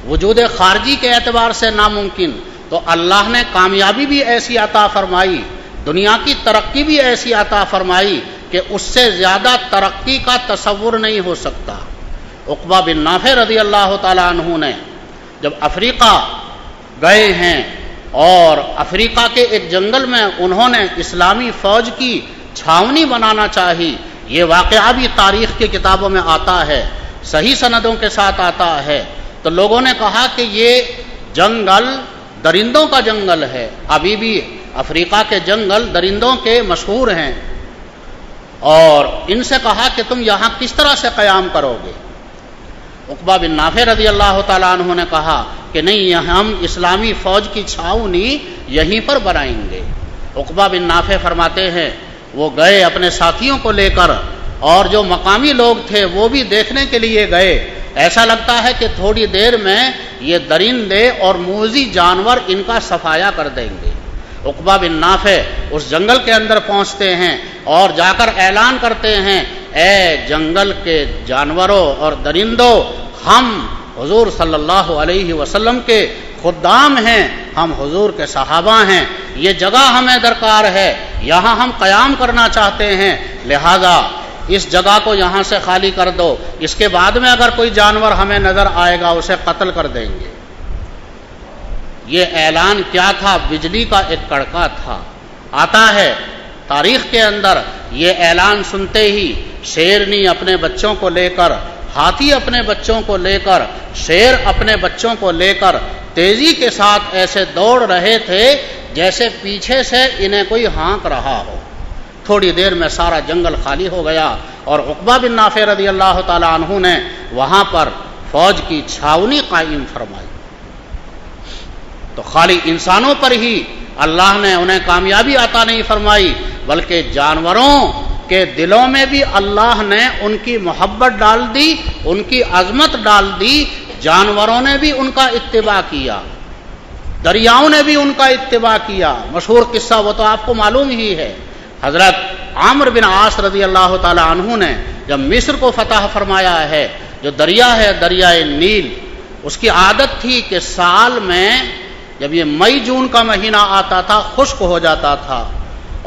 وجود خارجی کے اعتبار سے ناممکن، تو اللہ نے کامیابی بھی ایسی عطا فرمائی، دنیا کی ترقی بھی ایسی عطا فرمائی کہ اس سے زیادہ ترقی کا تصور نہیں ہو سکتا۔ عقبہ بن نافع رضی اللہ تعالیٰ عنہ نے جب افریقہ گئے ہیں اور افریقہ کے ایک جنگل میں انہوں نے اسلامی فوج کی چھاونی بنانا چاہی، یہ واقعہ بھی تاریخ کی کتابوں میں آتا ہے، صحیح سندوں کے ساتھ آتا ہے، تو لوگوں نے کہا کہ یہ جنگل درندوں کا جنگل ہے، ابھی بھی افریقہ کے جنگل درندوں کے مشہور ہیں، اور ان سے کہا کہ تم یہاں کس طرح سے قیام کرو گے؟ عقبہ بن نافع رضی اللہ تعالیٰ عنہ نے کہا کہ نہیں، ہم اسلامی فوج کی چھاؤنی یہیں پر بنائیں گے۔ عقبہ بن نافع فرماتے ہیں وہ گئے اپنے ساتھیوں کو لے کر، اور جو مقامی لوگ تھے وہ بھی دیکھنے کے لیے گئے، ایسا لگتا ہے کہ تھوڑی دیر میں یہ درندے اور موذی جانور ان کا صفایا کر دیں گے۔ عقبہ بن نافع اس جنگل کے اندر پہنچتے ہیں اور جا کر اعلان کرتے ہیں، اے جنگل کے جانوروں اور درندوں، ہم حضور صلی اللہ علیہ وسلم کے خدام ہیں، ہم حضور کے صحابہ ہیں، یہ جگہ ہمیں درکار ہے، یہاں ہم قیام کرنا چاہتے ہیں، لہذا اس جگہ کو یہاں سے خالی کر دو، اس کے بعد میں اگر کوئی جانور ہمیں نظر آئے گا اسے قتل کر دیں گے۔ یہ اعلان کیا تھا؟ بجلی کا ایک کڑکا تھا۔ آتا ہے تاریخ کے اندر یہ اعلان سنتے ہی شیرنی اپنے بچوں کو لے کر، ہاتھی اپنے بچوں کو لے کر، شیر اپنے بچوں کو لے کر تیزی کے ساتھ ایسے دوڑ رہے تھے جیسے پیچھے سے انہیں کوئی ہانک رہا ہو۔ تھوڑی دیر میں سارا جنگل خالی ہو گیا اور عقبہ بن نافع رضی اللہ تعالیٰ عنہ نے وہاں پر فوج کی چھاونی قائم فرمائی۔ تو خالی انسانوں پر ہی اللہ نے انہیں کامیابی عطا نہیں فرمائی، بلکہ جانوروں کے دلوں میں بھی اللہ نے ان کی محبت ڈال دی، ان کی عظمت ڈال دی، جانوروں نے بھی ان کا اتباع کیا، دریاؤں نے بھی ان کا اتباع کیا۔ مشہور قصہ وہ تو آپ کو معلوم ہی ہے، حضرت عمرو بن عاص رضی اللہ تعالی عنہ نے جب مصر کو فتح فرمایا ہے، جو دریا ہے دریائے نیل، اس کی عادت تھی کہ سال میں جب یہ مئی جون کا مہینہ آتا تھا خشک ہو جاتا تھا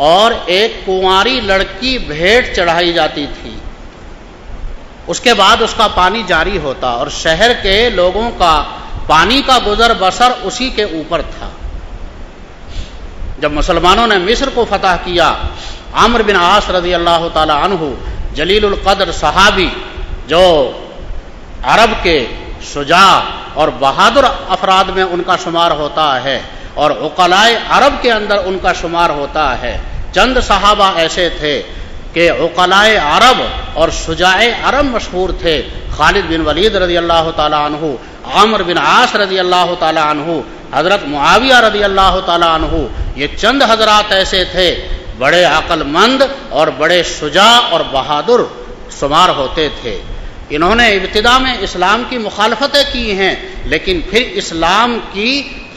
اور ایک کنواری لڑکی بھیٹ چڑھائی جاتی تھی، اس کے بعد اس کا پانی جاری ہوتا اور شہر کے لوگوں کا پانی کا گزر بسر اسی کے اوپر تھا۔ جب مسلمانوں نے مصر کو فتح کیا، عمرو بن عاص رضی اللہ تعالی عنہ جلیل القدر صحابی جو عرب کے شجاع اور بہادر افراد میں ان کا شمار ہوتا ہے اور عقلائے عرب کے اندر ان کا شمار ہوتا ہے، چند صحابہ ایسے تھے کہ عقلائے عرب اور شجاع عرب مشہور تھے، خالد بن ولید رضی اللہ تعالی عنہ، عمرو بن عاص رضی اللہ تعالی عنہ، حضرت معاویہ رضی اللہ تعالی عنہ، یہ چند حضرات ایسے تھے بڑے عقل مند اور بڑے شجاع اور بہادر شمار ہوتے تھے۔ انہوں نے ابتدا میں اسلام کی مخالفتیں کی ہیں، لیکن پھر اسلام کی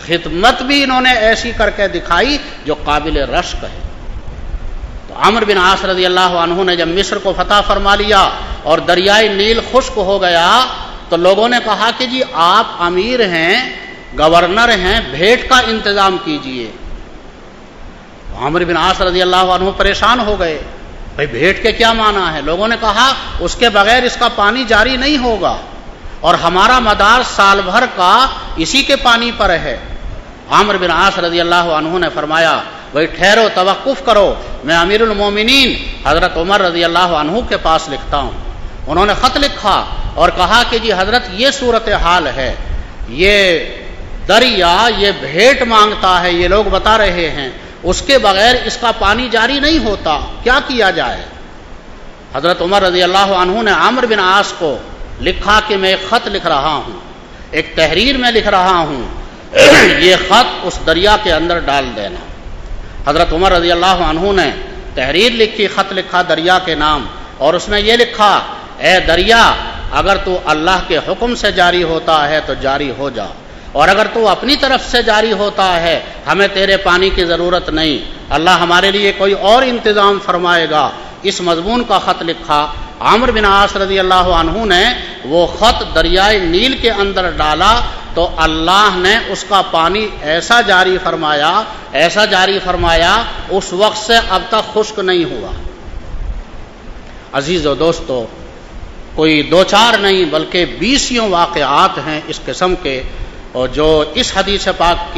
خدمت بھی انہوں نے ایسی کر کے دکھائی جو قابل رشک ہے۔ تو عمرو بن عاص رضی اللہ عنہ نے جب مصر کو فتح فرما لیا اور دریائے نیل خشک ہو گیا تو لوگوں نے کہا کہ جی آپ امیر ہیں، گورنر ہیں، بھیٹ کا انتظام کیجئے۔ عمرو بن عاص رضی اللہ عنہ پریشان ہو گئے، بھئی بھیٹ کے کیا معنی ہے؟ لوگوں نے کہا اس کے بغیر اس کا پانی جاری نہیں ہوگا اور ہمارا مدار سال بھر کا اسی کے پانی پر ہے۔ عمرو بن عاص رضی اللہ عنہ نے فرمایا بھئی ٹھہرو، توقف کرو، میں امیر المومنین حضرت عمر رضی اللہ عنہ کے پاس لکھتا ہوں۔ انہوں نے خط لکھا اور کہا کہ جی حضرت یہ صورتحال ہے، یہ دریا یہ بھیٹ مانگتا ہے، یہ لوگ بتا رہے ہیں، اس کے بغیر اس کا پانی جاری نہیں ہوتا، کیا کیا جائے؟ حضرت عمر رضی اللہ عنہ نے عمرو بن عاص کو لکھا کہ میں ایک خط لکھ رہا ہوں، ایک تحریر میں لکھ رہا ہوں، یہ خط اس دریا کے اندر ڈال دینا۔ حضرت عمر رضی اللہ عنہ نے تحریر لکھی، خط لکھا دریا کے نام، اور اس میں یہ لکھا، اے دریا اگر تو اللہ کے حکم سے جاری ہوتا ہے تو جاری ہو جا، اور اگر تو اپنی طرف سے جاری ہوتا ہے ہمیں تیرے پانی کی ضرورت نہیں، اللہ ہمارے لیے کوئی اور انتظام فرمائے گا۔ اس مضمون کا خط لکھا۔ عمرو بن عاص رضی اللہ عنہ نے وہ خط دریائے نیل کے اندر ڈالا تو اللہ نے اس کا پانی ایسا جاری فرمایا اس وقت سے اب تک خشک نہیں ہوا۔ عزیز و دوستو، کوئی دو چار نہیں بلکہ 20 واقعات ہیں اس قسم کے، اور جو اس حدیث پاک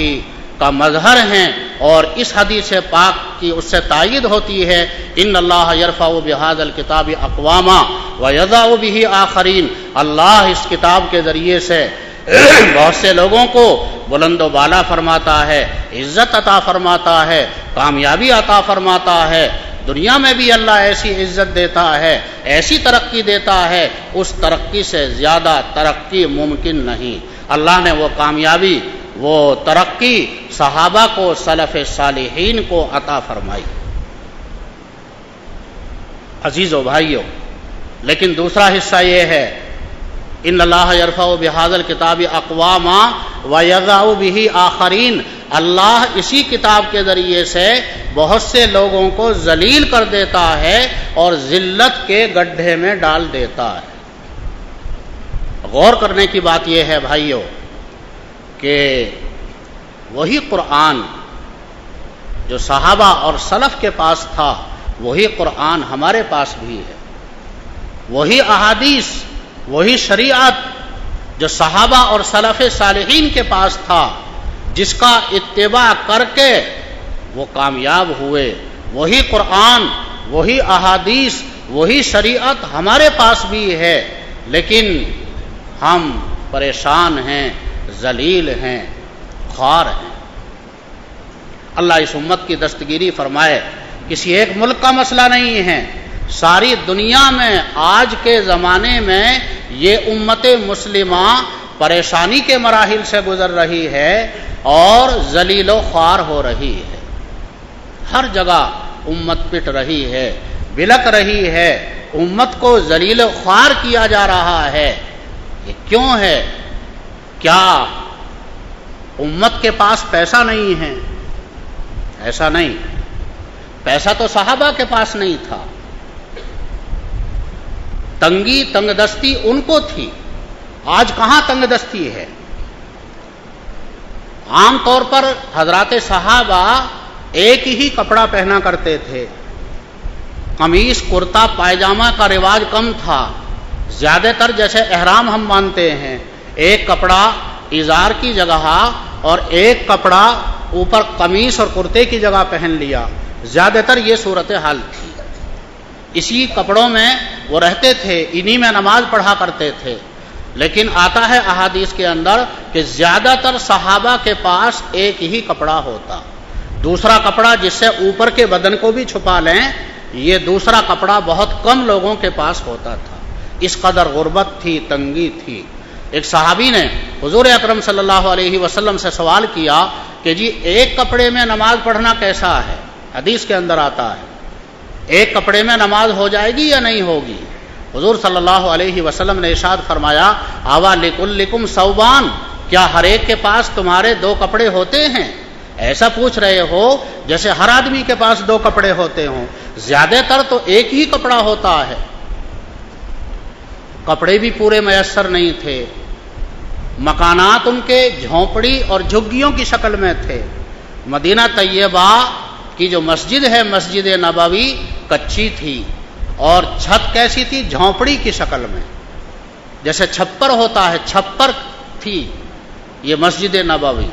کا مظہر ہیں، اور اس حدیث پاک کی اس سے تائید ہوتی ہے، ان اللہ یرفع بہذا الکتاب اقواما ویضع بہ آخرین، اللہ اس کتاب کے ذریعے سے بہت سے لوگوں کو بلند و بالا فرماتا ہے، عزت عطا فرماتا ہے، کامیابی عطا فرماتا ہے، دنیا میں بھی اللہ ایسی عزت دیتا ہے، ایسی ترقی دیتا ہے، اس ترقی سے زیادہ ترقی ممکن نہیں۔ اللہ نے وہ کامیابی، وہ ترقی صحابہ کو، سلف صالحین کو عطا فرمائی۔ عزیزو بھائیو، لیکن دوسرا حصہ یہ ہے، ان اللہ یرفع بہذا الکتاب اقواما ویضع بہ آخرین، اللہ اسی کتاب کے ذریعے سے بہت سے لوگوں کو ذلیل کر دیتا ہے اور ذلت کے گڈھے میں ڈال دیتا ہے۔ غور کرنے کی بات یہ ہے بھائیو کہ وہی قرآن جو صحابہ اور سلف کے پاس تھا، وہی قرآن ہمارے پاس بھی ہے، وہی احادیث، وہی شریعت جو صحابہ اور سلف صالحین کے پاس تھا، جس کا اتباع کر کے وہ کامیاب ہوئے، وہی قرآن، وہی احادیث، وہی شریعت ہمارے پاس بھی ہے، لیکن ہم پریشان ہیں، ذلیل ہیں، خوار ہیں۔ اللہ اس امت کی دستگیری فرمائے۔ کسی ایک ملک کا مسئلہ نہیں ہے، ساری دنیا میں آج کے زمانے میں یہ امت مسلمہ پریشانی کے مراحل سے گزر رہی ہے اور ذلیل و خوار ہو رہی ہے۔ ہر جگہ امت پٹ رہی ہے، بلک رہی ہے، امت کو ذلیل و خوار کیا جا رہا ہے۔ یہ کیوں ہے؟ کیا امت کے پاس پیسہ نہیں ہے؟ ایسا نہیں، پیسہ تو صحابہ کے پاس نہیں تھا، تنگی تنگ دستی ان کو تھی، آج کہاں تنگ دستی ہے؟ عام طور پر حضرات صحابہ ایک ہی کپڑا پہنا کرتے تھے، قمیص کرتا پائجامہ کا رواج کم تھا، زیادہ تر جیسے احرام ہم مانتے ہیں، ایک کپڑا ازار کی جگہ اور ایک کپڑا اوپر قمیص اور کرتے کی جگہ پہن لیا، زیادہ تر یہ صورتحال تھی۔ اسی کپڑوں میں وہ رہتے تھے، انہی میں نماز پڑھا کرتے تھے، لیکن آتا ہے احادیث کے اندر کہ زیادہ تر صحابہ کے پاس ایک ہی کپڑا ہوتا، دوسرا کپڑا جس سے اوپر کے بدن کو بھی چھپا لیں، یہ دوسرا کپڑا بہت کم لوگوں کے پاس ہوتا تھا۔ اس قدر غربت تھی، تنگی تھی۔ ایک صحابی نے حضور اکرم صلی اللہ علیہ وسلم سے سوال کیا کہ جی ایک کپڑے میں نماز پڑھنا کیسا ہے؟ حدیث کے اندر آتا ہے ایک کپڑے میں نماز ہو جائے گی یا نہیں ہوگی؟ حضور صلی اللہ علیہ وسلم نے ارشاد فرمایا، آوا لکلکم ثوبان، کیا ہر ایک کے پاس تمہارے دو کپڑے ہوتے ہیں؟ ایسا پوچھ رہے ہو جیسے ہر آدمی کے پاس دو کپڑے ہوتے ہوں، زیادہ تر تو ایک ہی کپڑا ہوتا ہے۔ کپڑے بھی پورے میسر نہیں تھے، مکانات ان کے جھونپڑی اور جھگیوں کی شکل میں تھے۔ مدینہ طیبہ کی جو مسجد ہے، مسجد نبوی، کچی تھی، اور چھت کیسی تھی؟ جھونپڑی کی شکل میں، جیسے چھپر ہوتا ہے، چھپر تھی یہ مسجد نبوی۔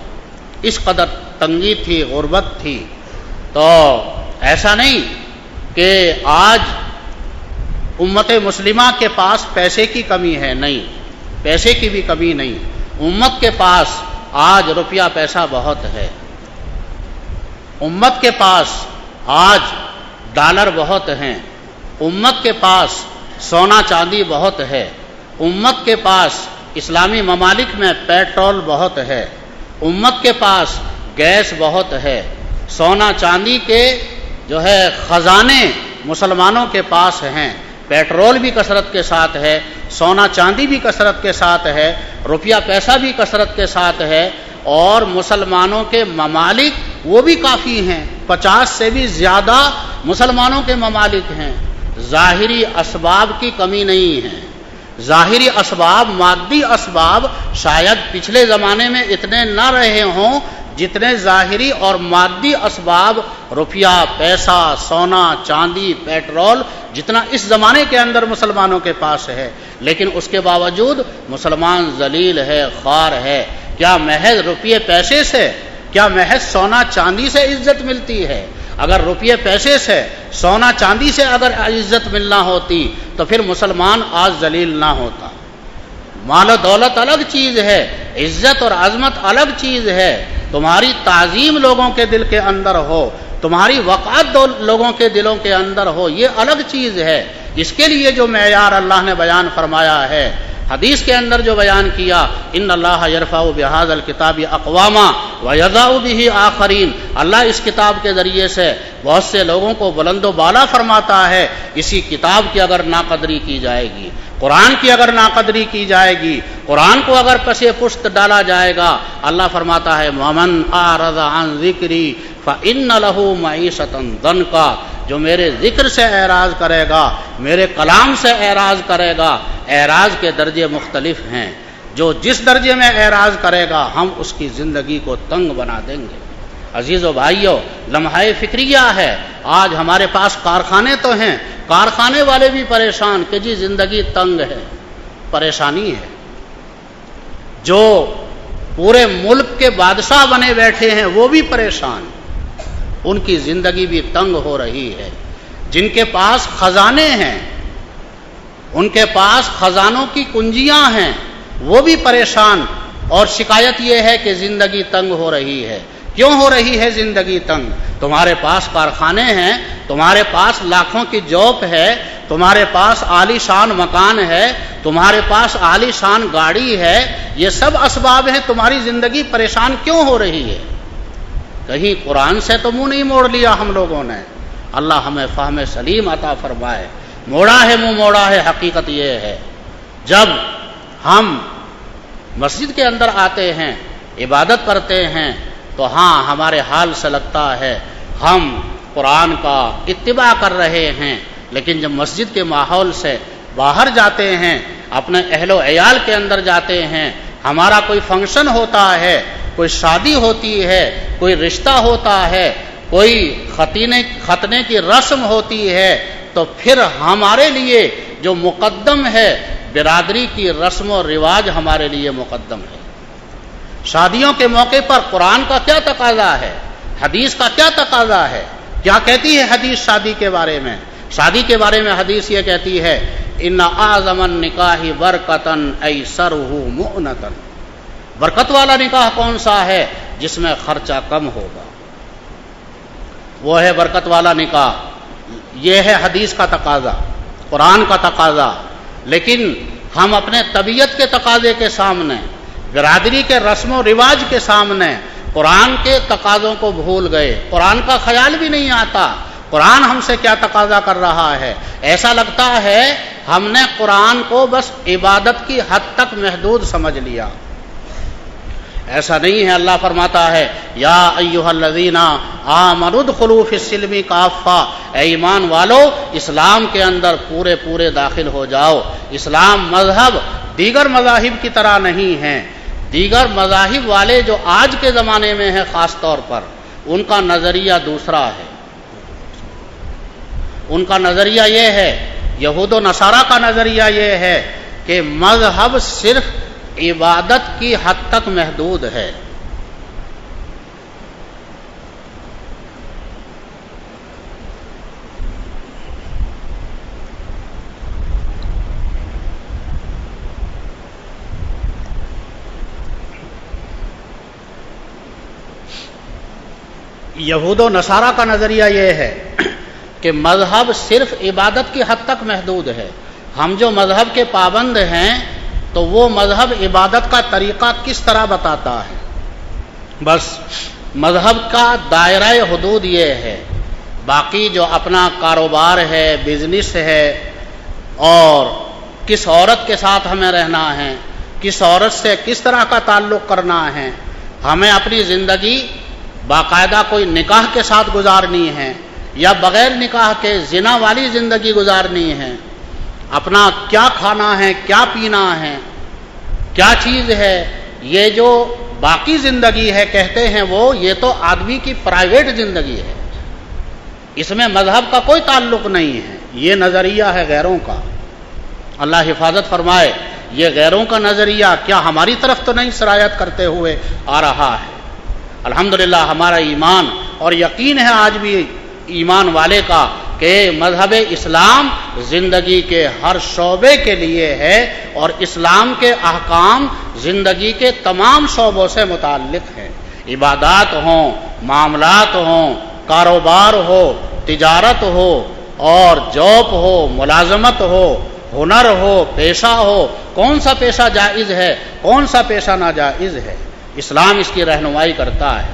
اس قدر تنگی تھی، غربت تھی۔ تو ایسا نہیں کہ آج امت مسلمہ کے پاس پیسے کی کمی ہے، نہیں، پیسے کی بھی کمی نہیں، امت کے پاس آج روپیہ پیسہ بہت ہے، امت کے پاس آج ڈالر بہت ہیں، امت کے پاس سونا چاندی بہت ہے، امت کے پاس اسلامی ممالک میں پیٹرول بہت ہے، امت کے پاس گیس بہت ہے، سونا چاندی کے جو ہے خزانے مسلمانوں کے پاس ہیں، پیٹرول بھی کثرت کے ساتھ ہے، سونا چاندی بھی کثرت کے ساتھ ہے، روپیہ پیسہ بھی کثرت کے ساتھ ہے، اور مسلمانوں کے ممالک وہ بھی کافی ہیں، 50 سے بھی زیادہ مسلمانوں کے ممالک ہیں۔ ظاہری اسباب کی کمی نہیں ہے، ظاہری اسباب، مادی اسباب شاید پچھلے زمانے میں اتنے نہ رہے ہوں جتنے ظاہری اور مادی اسباب، روپیہ پیسہ، سونا چاندی، پیٹرول، جتنا اس زمانے کے اندر مسلمانوں کے پاس ہے، لیکن اس کے باوجود مسلمان ذلیل ہے، خوار ہے۔ کیا محض روپیے پیسے سے، کیا محض سونا چاندی سے عزت ملتی ہے؟ اگر روپیے پیسے سے، سونا چاندی سے اگر عزت ملنا ہوتی تو پھر مسلمان آج ذلیل نہ ہوتا۔ مال و دولت الگ چیز ہے، عزت اور عظمت الگ چیز ہے۔ تمہاری تعظیم لوگوں کے دل کے اندر ہو، تمہاری وقعت لوگوں کے دلوں کے اندر ہو، یہ الگ چیز ہے۔ اس کے لیے جو معیار اللہ نے بیان فرمایا ہے، حدیث کے اندر جو بیان کیا، ان اللہ یرفع بہذا الکتاب اقواما ویضع بہ آخرین، اللہ اس کتاب کے ذریعے سے بہت سے لوگوں کو بلند و بالا فرماتا ہے۔ اسی کتاب کی اگر ناقدری کی جائے گی، قرآن کی اگر ناقدری کی جائے گی، قرآن کو اگر پسے پشت ڈالا جائے گا، اللہ فرماتا ہے ومن اعرض عن ذکری فإن لہ معیشۃ ضنکا، جو میرے ذکر سے اعراض کرے گا، میرے کلام سے اعراض کرے گا۔ اعراض کے درجے مختلف ہیں، جو جس درجے میں اعراض کرے گا ہم اس کی زندگی کو تنگ بنا دیں گے۔ عزیزو بھائیو، لمحہ فکریہ ہے۔ آج ہمارے پاس کارخانے تو ہیں، کارخانے والے بھی پریشان کہ جی زندگی تنگ ہے، پریشانی ہے۔ جو پورے ملک کے بادشاہ بنے بیٹھے ہیں وہ بھی پریشان، ان کی زندگی بھی تنگ ہو رہی ہے۔ جن کے پاس خزانے ہیں، ان کے پاس خزانوں کی کنجیاں ہیں، وہ بھی پریشان، اور شکایت یہ ہے کہ زندگی تنگ ہو رہی ہے۔ کیوں ہو رہی ہے زندگی تنگ؟ تمہارے پاس کارخانے ہیں، تمہارے پاس لاکھوں کی جاب ہے، تمہارے پاس عالی شان مکان ہے، تمہارے پاس عالی شان گاڑی ہے، یہ سب اسباب ہیں، تمہاری زندگی پریشان کیوں ہو رہی ہے؟ کہیں قرآن سے تو منہ نہیں موڑ لیا ہم لوگوں نے؟ اللہ ہمیں فہم سلیم عطا فرمائے۔ موڑا ہے منہ موڑا ہے، حقیقت یہ ہے جب ہم مسجد کے اندر آتے ہیں، عبادت کرتے ہیں، تو ہاں ہمارے حال سے لگتا ہے ہم قرآن کا اتباع کر رہے ہیں، لیکن جب مسجد کے ماحول سے باہر جاتے ہیں، اپنے اہل و عیال کے اندر جاتے ہیں، ہمارا کوئی فنکشن ہوتا ہے، کوئی شادی ہوتی ہے، کوئی رشتہ ہوتا ہے، کوئی ختنے کی رسم ہوتی ہے، تو پھر ہمارے لیے جو مقدم ہے برادری کی رسم و رواج ہمارے لیے مقدم ہے۔ شادیوں کے موقع پر قرآن کا کیا تقاضا ہے، حدیث کا کیا تقاضا ہے؟ کیا کہتی ہے حدیث شادی کے بارے میں؟ شادی کے بارے میں حدیث یہ کہتی ہے ان اعظم النکاح برکتا ایسرہ مؤنتا، برکت والا نکاح کون سا ہے؟ جس میں خرچہ کم ہوگا، وہ ہے برکت والا نکاح۔ یہ ہے حدیث کا تقاضا، قرآن کا تقاضا۔ لیکن ہم اپنے طبیعت کے تقاضے کے سامنے، برادری کے رسم و رواج کے سامنے قرآن کے تقاضوں کو بھول گئے، قرآن کا خیال بھی نہیں آتا قرآن ہم سے کیا تقاضا کر رہا ہے۔ ایسا لگتا ہے ہم نے قرآن کو بس عبادت کی حد تک محدود سمجھ لیا، ایسا نہیں ہے۔ اللہ فرماتا ہے یا ایھا الذین آمنوا ادخلوا فی السلم کافہ، اے ایمان والو اسلام کے اندر پورے داخل ہو جاؤ۔ اسلام مذہب دیگر مذاہب کی طرح نہیں ہے۔ دیگر مذاہب والے جو آج کے زمانے میں ہیں خاص طور پر، ان کا نظریہ دوسرا ہے۔ ان کا نظریہ یہ ہے، یہود و نصارہ کا نظریہ یہ ہے کہ مذہب صرف عبادت کی حد تک محدود ہے۔ یہود و نصارہ کا نظریہ یہ ہے کہ مذہب صرف عبادت کی حد تک محدود ہے. ہم جو مذہب کے پابند ہیں تو وہ مذہب عبادت کا طریقہ کس طرح بتاتا ہے. بس مذہب کا دائرہ حدود یہ ہے. باقی جو اپنا کاروبار ہے، بزنس ہے، اور کس عورت کے ساتھ ہمیں رہنا ہے، کس عورت سے کس طرح کا تعلق کرنا ہے، ہمیں اپنی زندگی باقاعدہ کوئی نکاح کے ساتھ گزارنی ہے یا بغیر نکاح کے زنا والی زندگی گزارنی ہے، اپنا کیا کھانا ہے، کیا پینا ہے، کیا چیز ہے، یہ جو باقی زندگی ہے کہتے ہیں وہ یہ تو آدمی کی پرائیویٹ زندگی ہے، اس میں مذہب کا کوئی تعلق نہیں ہے. یہ نظریہ ہے غیروں کا. اللہ حفاظت فرمائے یہ غیروں کا نظریہ کیا ہماری طرف تو نہیں سرایت کرتے ہوئے آ رہا ہے. الحمدللہ ہمارا ایمان اور یقین ہے آج بھی ایمان والے کا کہ مذہب اسلام زندگی کے ہر شعبے کے لیے ہے اور اسلام کے احکام زندگی کے تمام شعبوں سے متعلق ہیں. عبادات ہوں، معاملات ہوں، کاروبار ہو، تجارت ہو اور جاب ہو، ملازمت ہو، ہنر ہو، پیشہ ہو، کون سا پیشہ جائز ہے، کون سا پیشہ ناجائز ہے، اسلام اس کی رہنمائی کرتا ہے.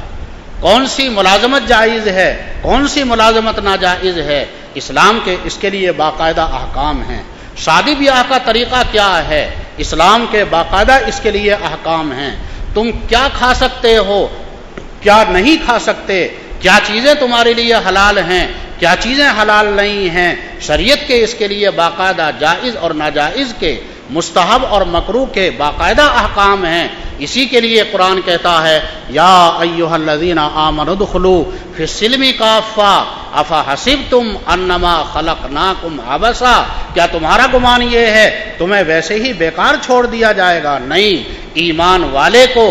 کون سی ملازمت جائز ہے، کون سی ملازمت ناجائز ہے، اسلام کے اس کے لیے باقاعدہ احکام ہیں. شادی بیاہ کا طریقہ کیا ہے، اسلام کے باقاعدہ اس کے لیے احکام ہیں. تم کیا کھا سکتے ہو، کیا نہیں کھا سکتے، کیا چیزیں تمہارے لیے حلال ہیں، کیا چیزیں حلال نہیں ہیں، شریعت کے اس کے لیے باقاعدہ جائز اور ناجائز کے، مستحب اور مکروہ کے باقاعدہ احکام ہیں. اسی کے لیے قرآن کہتا ہے یا ایھا الذین آمنوا ادخلوا فی السلم کافۃ افحسبتم انما خلقناکم عبثا. کیا تمہارا گمان یہ ہے تمہیں ویسے ہی بیکار چھوڑ دیا جائے گا؟ نہیں، ایمان والے کو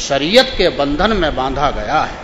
شریعت کے بندھن میں باندھا گیا ہے.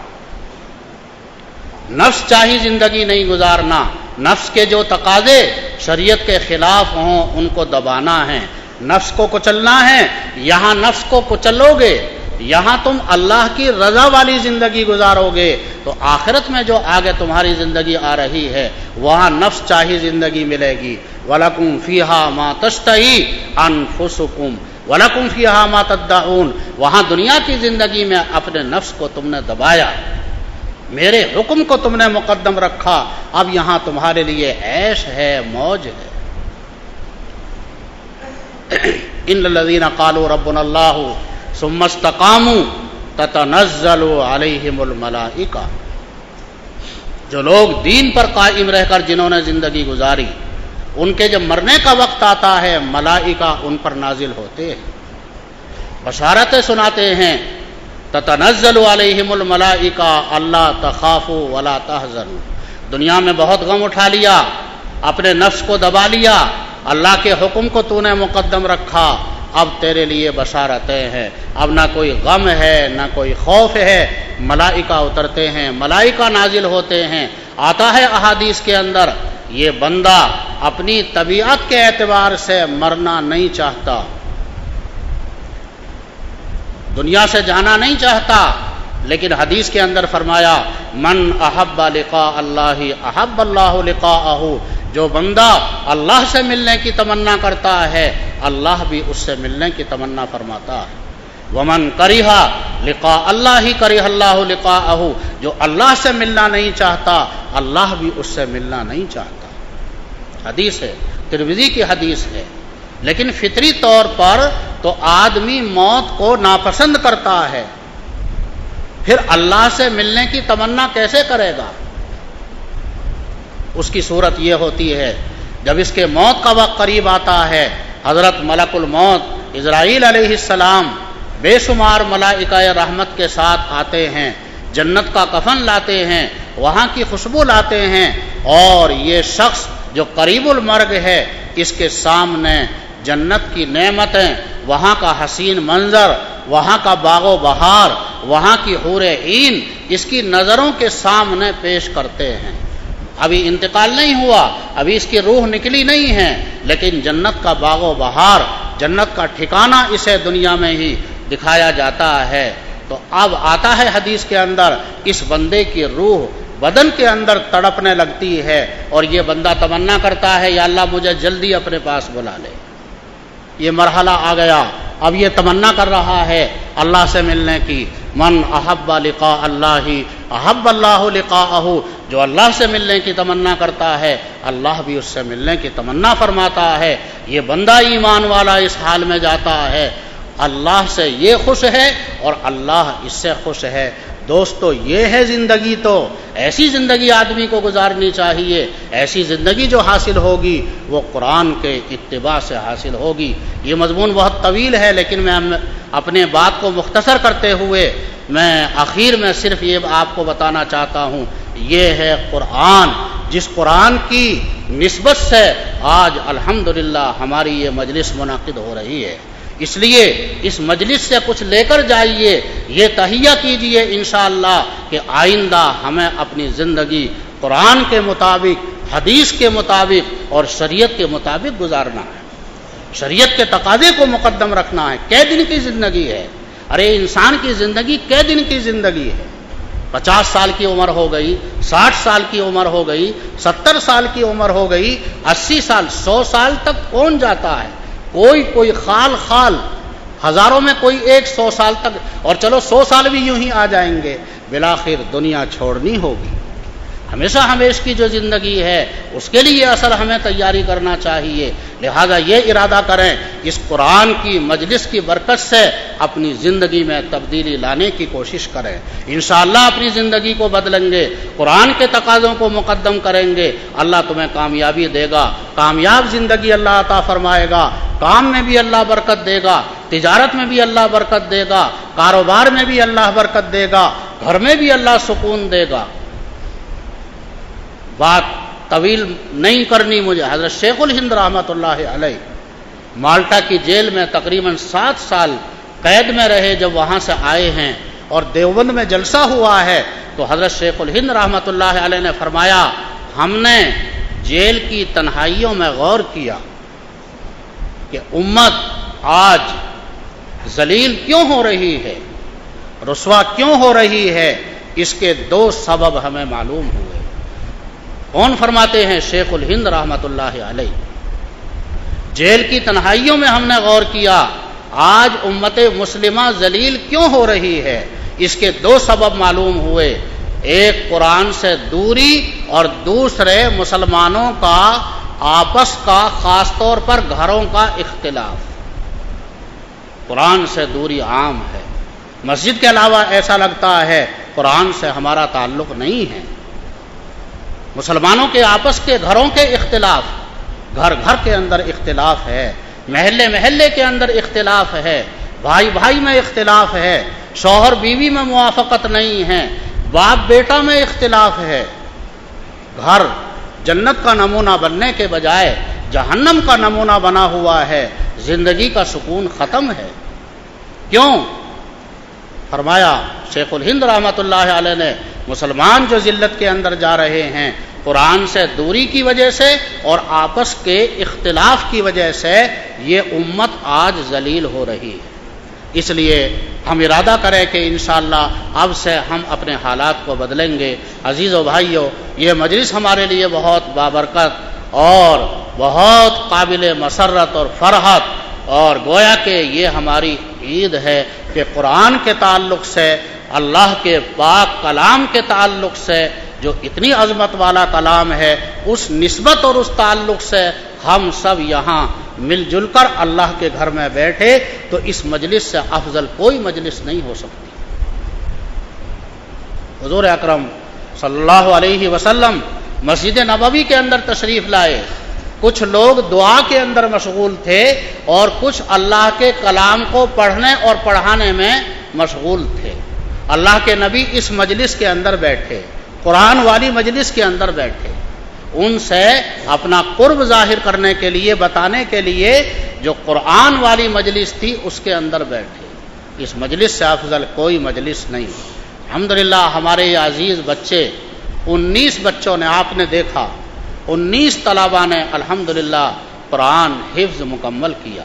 نفس چاہی زندگی نہیں گزارنا، نفس کے جو تقاضے شریعت کے خلاف ہوں ان کو دبانا ہے، نفس کو کچلنا ہے. یہاں نفس کو کچلو گے، یہاں تم اللہ کی رضا والی زندگی گزارو گے تو آخرت میں جو آگے تمہاری زندگی آ رہی ہے وہاں نفس چاہی زندگی ملے گی. وَلَكُمْ فِيهَا مَا تَشْتَهِي أَنفُسُكُمْ وَلَكُمْ فِيهَا مَا تَدَّعُونَ. وہاں دنیا کی زندگی میں اپنے نفس کو تم نے دبایا، میرے حکم کو تم نے مقدم رکھا، اب یہاں تمہارے لیے عیش ہے، موج ہے. ان الذین قالوا ربنا اللہ ثم استقاموا تتنزل علیہم الملائکہ. جو لوگ دین پر قائم رہ کر جنہوں نے زندگی گزاری ان کے جب مرنے کا وقت آتا ہے ملائکہ ان پر نازل ہوتے ہیں، بشارتیں سناتے ہیں. تتنزل علیہم الملائکہ اللہ تخافوا ولا تحزنوا. دنیا میں بہت غم اٹھا لیا، اپنے نفس کو دبا لیا، اللہ کے حکم کو تو نے مقدم رکھا، اب تیرے لیے بشارتیں ہیں، اب نہ کوئی غم ہے نہ کوئی خوف ہے. ملائکہ اترتے ہیں، ملائکہ نازل ہوتے ہیں. آتا ہے احادیث کے اندر یہ بندہ اپنی طبیعت کے اعتبار سے مرنا نہیں چاہتا، دنیا سے جانا نہیں چاہتا، لیکن حدیث کے اندر فرمایا من احب لقاء اللہ احب اللہ لقاءہ. جو بندہ اللہ سے ملنے کی تمنا کرتا ہے اللہ بھی اس سے ملنے کی تمنا فرماتا ہے. ومن کرہ لقاء اللہ کرہ اللہ لقاءہ. جو اللہ سے ملنا نہیں چاہتا اللہ بھی اس سے ملنا نہیں چاہتا. حدیث ہے، ترمذی کی حدیث ہے. لیکن فطری طور پر تو آدمی موت کو ناپسند کرتا ہے، پھر اللہ سے ملنے کی تمنا کیسے کرے گا؟ اس کی صورت یہ ہوتی ہے جب اس کے موت کا وقت قریب آتا ہے، حضرت ملک الموت اسرائیل علیہ السلام بے شمار ملائکہ رحمت کے ساتھ آتے ہیں، جنت کا کفن لاتے ہیں، وہاں کی خوشبو لاتے ہیں، اور یہ شخص جو قریب المرگ ہے اس کے سامنے جنت کی نعمتیں، وہاں کا حسین منظر، وہاں کا باغ و بہار، وہاں کی حور عین اس کی نظروں کے سامنے پیش کرتے ہیں. ابھی انتقال نہیں ہوا، ابھی اس کی روح نکلی نہیں ہے، لیکن جنت کا باغ و بہار، جنت کا ٹھکانہ اسے دنیا میں ہی دکھایا جاتا ہے. تو اب آتا ہے حدیث کے اندر اس بندے کی روح بدن کے اندر تڑپنے لگتی ہے اور یہ بندہ تمنا کرتا ہے یا اللہ مجھے جلدی اپنے پاس بلا لے. یہ مرحلہ آ گیا. اب یہ تمنا کر رہا ہے اللہ سے ملنے کی. من احب لقاء اللہ احب اللہ لقاءہ، جو اللہ سے ملنے کی تمنا کرتا ہے اللہ بھی اس سے ملنے کی تمنا فرماتا ہے. یہ بندہ ایمان والا اس حال میں جاتا ہے اللہ سے یہ خوش ہے اور اللہ اس سے خوش ہے. دوستو یہ ہے زندگی. تو ایسی زندگی آدمی کو گزارنی چاہیے. ایسی زندگی جو حاصل ہوگی وہ قرآن کے اتباع سے حاصل ہوگی. یہ مضمون بہت طویل ہے لیکن میں اپنے بات کو مختصر کرتے ہوئے میں آخر میں صرف یہ آپ کو بتانا چاہتا ہوں، یہ ہے قرآن، جس قرآن کی نسبت سے آج الحمدللہ ہماری یہ مجلس منعقد ہو رہی ہے. اس لیے اس مجلس سے کچھ لے کر جائیے، یہ تہیہ کیجئے انشاءاللہ کہ آئندہ ہمیں اپنی زندگی قرآن کے مطابق، حدیث کے مطابق اور شریعت کے مطابق گزارنا ہے. شریعت کے تقاضے کو مقدم رکھنا ہے. کئے دن کی زندگی ہے؟ ارے انسان کی زندگی کئے دن کی زندگی ہے؟ 50 سال کی عمر ہو گئی، 60 سال کی عمر ہو گئی، 70 سال کی عمر ہو گئی، 80 سال، 100 سال تک کون جاتا ہے؟ کوئی خال ہزاروں میں کوئی ایک 100 سال تک، اور چلو 100 سال بھی یوں ہی آ جائیں گے. بالآخر دنیا چھوڑنی ہوگی. ہمیشہ ہمیش کی جو زندگی ہے اس کے لیے اصل ہمیں تیاری کرنا چاہیے. لہذا یہ ارادہ کریں اس قرآن کی مجلس کی برکت سے اپنی زندگی میں تبدیلی لانے کی کوشش کریں. انشاءاللہ اپنی زندگی کو بدلیں گے، قرآن کے تقاضوں کو مقدم کریں گے، اللہ تمہیں کامیابی دے گا. کامیاب زندگی اللہ عطا فرمائے گا. کام میں بھی اللہ برکت دے گا، تجارت میں بھی اللہ برکت دے گا، کاروبار میں بھی اللہ برکت دے گا، گھر میں بھی اللہ سکون دے گا. بات طویل نہیں کرنی مجھے. حضرت شیخ الہند رحمۃ اللہ علیہ مالٹا کی جیل میں تقریباً 7 سال قید میں رہے. جب وہاں سے آئے ہیں اور دیوبند میں جلسہ ہوا ہے تو حضرت شیخ الہند رحمۃ اللہ علیہ نے فرمایا ہم نے جیل کی تنہائیوں میں غور کیا کہ امت آج ذلیل کیوں ہو رہی ہے، رسوا کیوں ہو رہی ہے. اس کے 2 سبب ہمیں معلوم ہوئے. کون فرماتے ہیں؟ شیخ الہند رحمۃ اللہ علیہ. جیل کی تنہائیوں میں ہم نے غور کیا آج امت مسلمہ ذلیل کیوں ہو رہی ہے. اس کے 2 سبب معلوم ہوئے. ایک قرآن سے دوری اور دوسرے مسلمانوں کا آپس کا خاص طور پر گھروں کا اختلاف. قرآن سے دوری عام ہے. مسجد کے علاوہ ایسا لگتا ہے قرآن سے ہمارا تعلق نہیں ہے. مسلمانوں کے آپس کے گھروں کے اختلاف، گھر گھر کے اندر اختلاف ہے، محلے محلے کے اندر اختلاف ہے، بھائی بھائی میں اختلاف ہے، شوہر بیوی میں موافقت نہیں ہے، باپ بیٹا میں اختلاف ہے. گھر جنت کا نمونہ بننے کے بجائے جہنم کا نمونہ بنا ہوا ہے. زندگی کا سکون ختم ہے. کیوں؟ فرمایا شیخ الہند رحمۃ اللہ علیہ نے مسلمان جو ذلت کے اندر جا رہے ہیں قرآن سے دوری کی وجہ سے اور آپس کے اختلاف کی وجہ سے یہ امت آج ذلیل ہو رہی ہے. اس لیے ہم ارادہ کریں کہ انشاءاللہ اب سے ہم اپنے حالات کو بدلیں گے. عزیز و بھائیو، یہ مجلس ہمارے لیے بہت بابرکت اور بہت قابل مسرت اور فرحت، اور گویا کہ یہ ہماری عید ہے کہ قرآن کے تعلق سے، اللہ کے پاک کلام کے تعلق سے جو اتنی عظمت والا کلام ہے، اس نسبت اور اس تعلق سے ہم سب یہاں مل جل کر اللہ کے گھر میں بیٹھے تو اس مجلس سے افضل کوئی مجلس نہیں ہو سکتی. حضور اکرم صلی اللہ علیہ وسلم مسجد نبوی کے اندر تشریف لائے. کچھ لوگ دعا کے اندر مشغول تھے اور کچھ اللہ کے کلام کو پڑھنے اور پڑھانے میں مشغول تھے. اللہ کے نبی اس مجلس کے اندر بیٹھے، قرآن والی مجلس کے اندر بیٹھے. ان سے اپنا قرب ظاہر کرنے کے لیے، بتانے کے لیے جو قرآن والی مجلس تھی اس کے اندر بیٹھے. اس مجلس سے افضل کوئی مجلس نہیں. الحمدللہ ہمارے یہ عزیز بچے، 19 بچوں نے، آپ نے دیکھا 19 طلباء نے الحمدللہ قرآن حفظ مکمل کیا.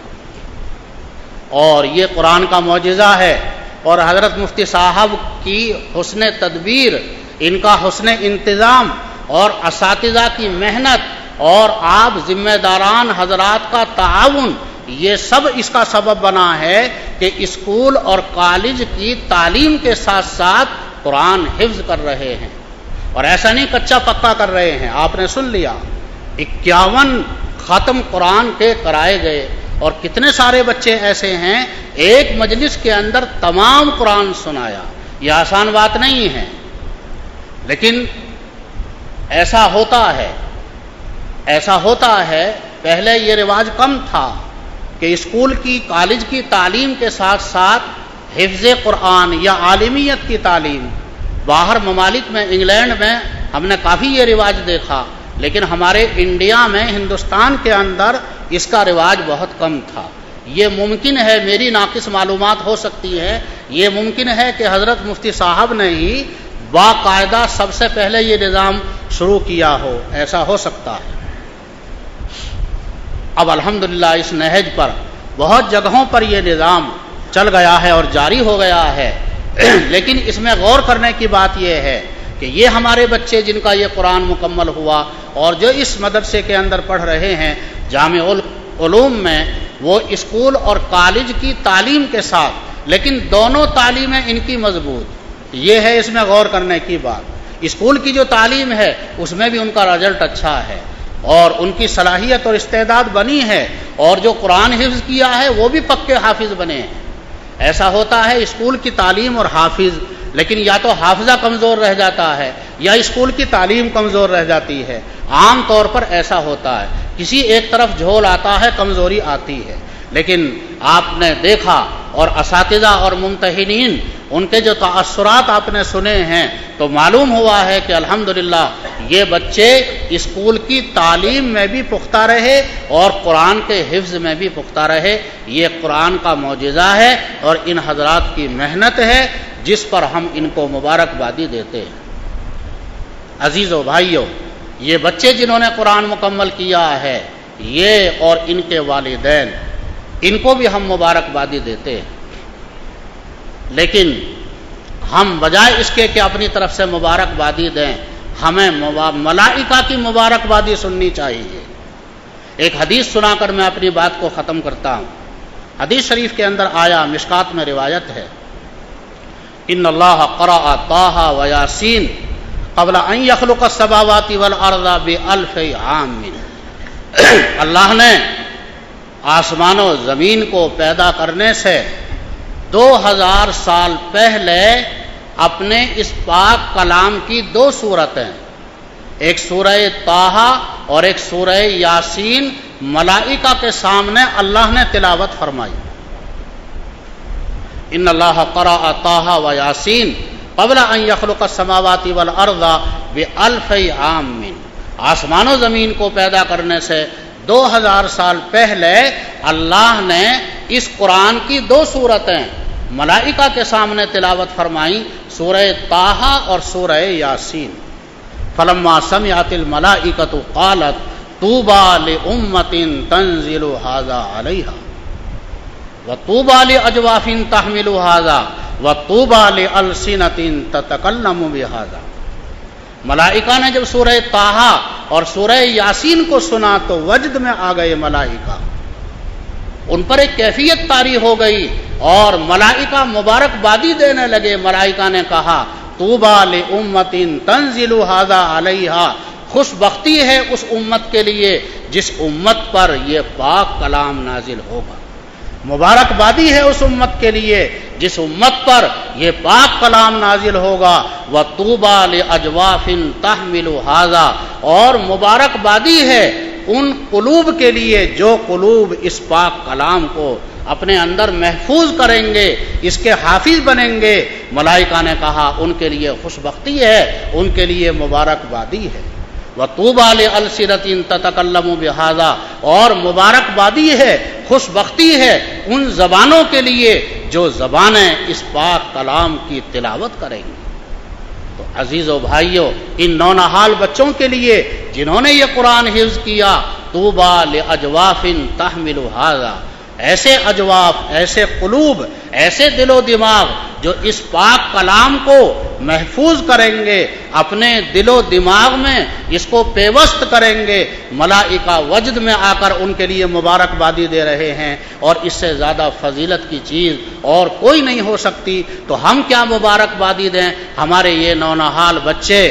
اور یہ قرآن کا معجزہ ہے اور حضرت مفتی صاحب کی حسن تدبیر، ان کا حسن انتظام اور اساتذہ کی محنت اور آپ ذمہ داران حضرات کا تعاون، یہ سب اس کا سبب بنا ہے کہ اسکول اور کالج کی تعلیم کے ساتھ ساتھ قرآن حفظ کر رہے ہیں، اور ایسا نہیں کچا پکا کر رہے ہیں۔ آپ نے سن لیا 51 ختم قرآن کے کرائے گئے، اور کتنے سارے بچے ایسے ہیں ایک مجلس کے اندر تمام قرآن سنایا۔ یہ آسان بات نہیں ہے، لیکن ایسا ہوتا ہے۔ پہلے یہ رواج کم تھا کہ اسکول کی کالج کی تعلیم کے ساتھ ساتھ حفظ قرآن یا عالمیت کی تعلیم۔ باہر ممالک میں، انگلینڈ میں ہم نے کافی یہ رواج دیکھا، لیکن ہمارے انڈیا میں، ہندوستان کے اندر اس کا رواج بہت کم تھا۔ یہ ممکن ہے، میری ناقص معلومات ہو سکتی ہے، یہ ممکن ہے کہ حضرت مفتی صاحب نے ہی باقاعدہ سب سے پہلے یہ نظام شروع کیا ہو، ایسا ہو سکتا ہے۔ اب الحمدللہ اس نہج پر بہت جگہوں پر یہ نظام چل گیا ہے اور جاری ہو گیا ہے، لیکن اس میں غور کرنے کی بات یہ ہے کہ یہ ہمارے بچے جن کا یہ قرآن مکمل ہوا اور جو اس مدرسے کے اندر پڑھ رہے ہیں جامع العلوم میں، وہ اسکول اور کالج کی تعلیم کے ساتھ، لیکن دونوں تعلیمیں ان کی مضبوط، یہ ہے اس میں غور کرنے کی بات۔ اسکول کی جو تعلیم ہے اس میں بھی ان کا رزلٹ اچھا ہے اور ان کی صلاحیت اور استعداد بنی ہے، اور جو قرآن حفظ کیا ہے وہ بھی پکے حافظ بنے ہیں۔ ایسا ہوتا ہے اسکول کی تعلیم اور حافظ، لیکن یا تو حافظہ کمزور رہ جاتا ہے یا اسکول کی تعلیم کمزور رہ جاتی ہے۔ عام طور پر ایسا ہوتا ہے، کسی ایک طرف جھول آتا ہے، کمزوری آتی ہے۔ لیکن آپ نے دیکھا اور اساتذہ اور ممتحنین ان کے جو تاثرات آپ نے سنے ہیں تو معلوم ہوا ہے کہ الحمدللہ یہ بچے اسکول کی تعلیم میں بھی پختہ رہے اور قرآن کے حفظ میں بھی پختہ رہے۔ یہ قرآن کا معجزہ ہے اور ان حضرات کی محنت ہے جس پر ہم ان کو مبارکبادی دیتے ہیں۔ عزیزو بھائیو، یہ بچے جنہوں نے قرآن مکمل کیا ہے، یہ اور ان کے والدین، ان کو بھی ہم مبارکبادی دیتے ہیں، لیکن ہم بجائے اس کے کہ اپنی طرف سے مبارکبادی دیں، ہمیں ملائکہ کی مبارکبادی سننی چاہیے۔ ایک حدیث سنا کر میں اپنی بات کو ختم کرتا ہوں۔ حدیث شریف کے اندر آیا، مشکات میں روایت ہے، ان اللہ قرأ طٰہٰ و یاسین قبل ان یخلق السماوات والارض بألف عام۔ اللہ نے آسمان و زمین کو پیدا کرنے سے 2000 سال پہلے اپنے اس پاک کلام کی 2 سورتیں، ایک سورہ طٰہٰ اور ایک سورہ یاسین، ملائکہ کے سامنے اللہ نے تلاوت فرمائی۔ ان اللہ قرأ طٰہٰ و یاسین قبل ان یخلق السماوات والارض بألف عام۔ آسمان و زمین کو پیدا کرنے سے 2000 سال پہلے اللہ نے اس قرآن کی 2 سورتیں ملائکہ کے سامنے تلاوت فرمائیں، سورہ طٰہٰ اور سورہ یاسین۔ فلما سمعت الملائکۃ قالت طوبی لأمۃ تنزل ھذا علیہا وطوبی لأجواف تحمل ھذا وطوبی لألسنۃ تتکلم بھذا۔ ملائکہ نے جب سورہ طٰہٰ اور سورہ یاسین کو سنا تو وجد میں آ گئے ملائکہ، ان پر ایک کیفیت طاری ہو گئی اور ملائکہ مبارکبادی دینے لگے۔ ملائکہ نے کہا طوبی لأمۃ تنزل ھذا علیہا، خوش بختی ہے اس امت کے لیے جس امت پر یہ پاک کلام نازل ہوگا، مبارکبادی ہے اس امت کے لیے جس امت پر یہ پاک کلام نازل ہوگا۔ وطوبی لأجواف تحمل ھذا، اور مبارکبادی ہے ان قلوب کے لیے جو قلوب اس پاک کلام کو اپنے اندر محفوظ کریں گے، اس کے حافظ بنیں گے۔ ملائکہ نے کہا ان کے لیے خوش بختی ہے، ان کے لیے مبارکبادی ہے۔ وطوبی لألسنۃ تتکلم بھذا، اور مبارکبادی ہے، خوش بختی ہے ان زبانوں کے لیے جو زبانیں اس پاک کلام کی تلاوت کریں گی۔ تو عزیزو بھائیو، ان نونہال بچوں کے لیے جنہوں نے یہ قرآن حفظ کیا، طوبی لأجواف تحمل ھذا، ایسے اجواف، ایسے قلوب، ایسے دل و دماغ جو اس پاک کلام کو محفوظ کریں گے، اپنے دل و دماغ میں اس کو پیوست کریں گے، ملائکہ وجد میں آ کر ان کے لیے مبارکبادی دے رہے ہیں، اور اس سے زیادہ فضیلت کی چیز اور کوئی نہیں ہو سکتی۔ تو ہم کیا مبارکبادی دیں؟ ہمارے یہ نونہال بچے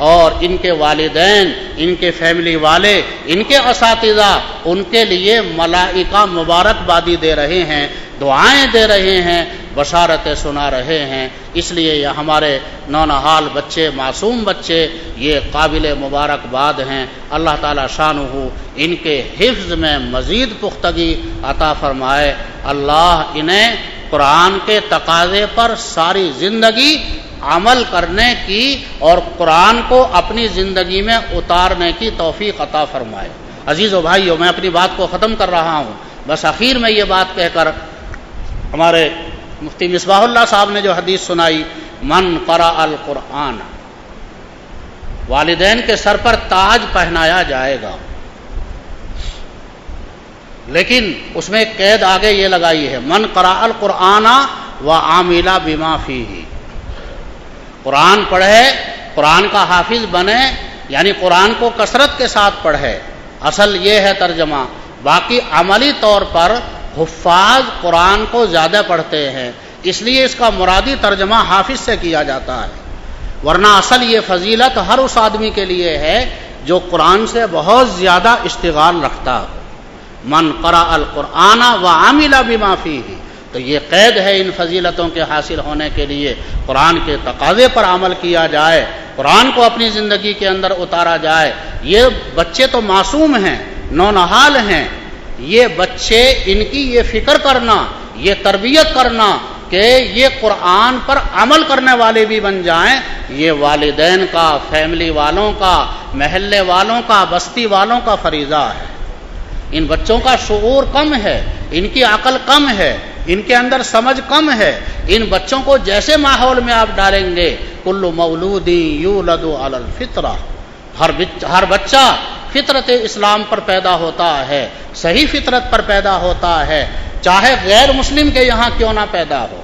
اور ان کے والدین، ان کے فیملی والے، ان کے اساتذہ، ان کے لیے ملائکہ مبارکبادی دے رہے ہیں، دعائیں دے رہے ہیں، بشارتیں سنا رہے ہیں۔ اس لیے یہ ہمارے نونہال بچے، معصوم بچے، یہ قابل مبارکباد ہیں۔ اللہ تعالیٰ شانہ ان کے حفظ میں مزید پختگی عطا فرمائے۔ اللہ انہیں قرآن کے تقاضے پر ساری زندگی عمل کرنے کی اور قرآن کو اپنی زندگی میں اتارنے کی توفیق عطا فرمائے۔ عزیزو بھائیو، میں اپنی بات کو ختم کر رہا ہوں، بس آخر میں یہ بات کہہ کر، ہمارے مفتی مصباح اللہ صاحب نے جو حدیث سنائی، من قرأ القرآن، والدین کے سر پر تاج پہنایا جائے گا، لیکن اس میں ایک قید آگے یہ لگائی ہے، من قرأ القرآن وعمل بما فیہ، قرآن پڑھے، قرآن کا حافظ بنے، یعنی قرآن کو کثرت کے ساتھ پڑھے، اصل یہ ہے ترجمہ۔ باقی عملی طور پر حفاظ قرآن کو زیادہ پڑھتے ہیں، اس لیے اس کا مرادی ترجمہ حافظ سے کیا جاتا ہے، ورنہ اصل یہ فضیلت ہر اس آدمی کے لیے ہے جو قرآن سے بہت زیادہ اشتغال رکھتا ہو۔ من قرأ القرآن وعمل بما فیہ، تو یہ قید ہے ان فضیلتوں کے حاصل ہونے کے لیے قرآن کے تقاضے پر عمل کیا جائے، قرآن کو اپنی زندگی کے اندر اتارا جائے۔ یہ بچے تو معصوم ہیں، نونہال ہیں، یہ بچے، ان کی یہ فکر کرنا، یہ تربیت کرنا کہ یہ قرآن پر عمل کرنے والے بھی بن جائیں، یہ والدین کا، فیملی والوں کا، محلے والوں کا، بستی والوں کا فریضہ ہے۔ ان بچوں کا شعور کم ہے، ان کی عقل کم ہے، ان کے اندر سمجھ کم ہے۔ ان بچوں کو جیسے ماحول میں آپ ڈالیں گے، کل مولود یولد علی الفطرہ، ہر بچہ فطرت اسلام پر پیدا ہوتا ہے، صحیح فطرت پر پیدا ہوتا ہے، چاہے غیر مسلم کے یہاں کیوں نہ پیدا ہو،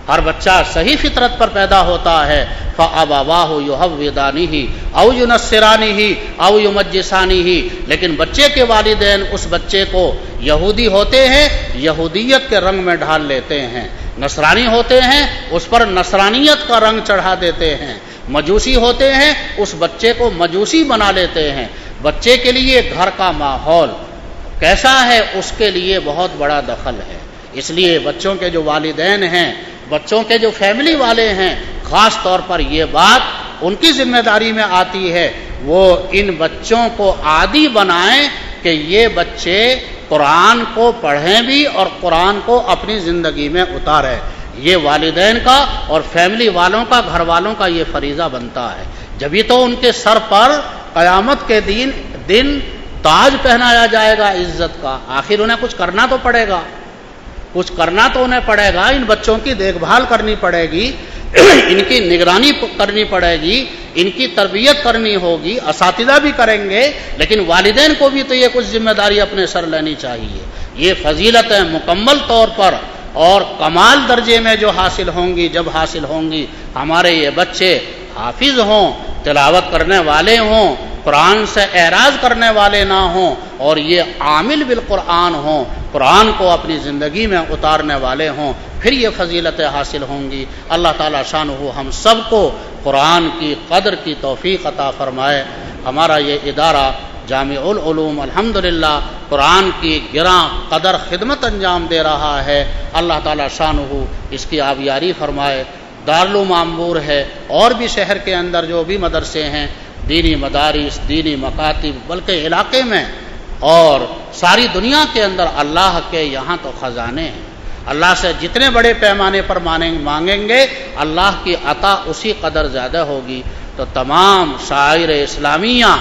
ہر بچہ صحیح فطرت پر پیدا ہوتا ہے۔ فَأَبَوَاهُ يُهَوِّدَانِهِ أَوْ يُنَصِّرَانِهِ أَوْ يُمَجِّسَانِهِ، لیکن بچے کے والدین اس بچے کو یہودی ہوتے ہیں، یہودیت کے رنگ میں ڈھال لیتے ہیں، نصرانی ہوتے ہیں، اس پر نصرانیت کا رنگ چڑھا دیتے ہیں، مجوسی ہوتے ہیں، اس بچے کو مجوسی بنا لیتے ہیں۔ بچے کے لیے گھر کا ماحول کیسا ہے، اس کے لیے بہت بڑا دخل ہے۔ اس لیے بچوں کے جو والدین ہیں، بچوں کے جو فیملی والے ہیں، خاص طور پر یہ بات ان کی ذمہ داری میں آتی ہے، وہ ان بچوں کو عادی بنائیں کہ یہ بچے قرآن کو پڑھیں بھی اور قرآن کو اپنی زندگی میں اتاریں۔ یہ والدین کا اور فیملی والوں کا، گھر والوں کا یہ فریضہ بنتا ہے۔ جبھی تو ان کے سر پر قیامت کے دن تاج پہنایا جائے گا عزت کا۔ آخر انہیں کچھ کرنا تو پڑے گا، کچھ کرنا تو انہیں پڑے گا، ان بچوں کی دیکھ بھال کرنی پڑے گی، ان کی نگرانی کرنی پڑے گی، ان کی تربیت کرنی ہوگی، اساتذہ بھی کریں گے، لیکن والدین کو بھی تو یہ کچھ ذمہ داری اپنے سر لینی چاہیے۔ یہ فضیلتیں مکمل طور پر اور کمال درجے میں جو حاصل ہوں گی، جب حاصل ہوں گی، ہمارے یہ بچے حافظ ہوں، تلاوت کرنے والے ہوں، قرآن سے اعراض کرنے والے نہ ہوں، اور یہ عامل بالقرآن ہوں، قرآن کو اپنی زندگی میں اتارنے والے ہوں، پھر یہ فضیلتیں حاصل ہوں گی۔ اللہ تعالیٰ شانہ ہم سب کو قرآن کی قدر کی توفیق عطا فرمائے۔ ہمارا یہ ادارہ جامع العلوم الحمدللہ قرآن کی گراں قدر خدمت انجام دے رہا ہے، اللہ تعالیٰ شانہ اس کی آبیاری فرمائے۔ دارالمعمور ہے، اور بھی شہر کے اندر جو بھی مدرسے ہیں، دینی مدارس، دینی مکاتب، بلکہ علاقے میں اور ساری دنیا کے اندر اللہ کے یہاں تو خزانے ہیں۔ اللہ سے جتنے بڑے پیمانے پر مانگیں گے، اللہ کی عطا اسی قدر زیادہ ہوگی۔ تو تمام شاعر اسلامیہ،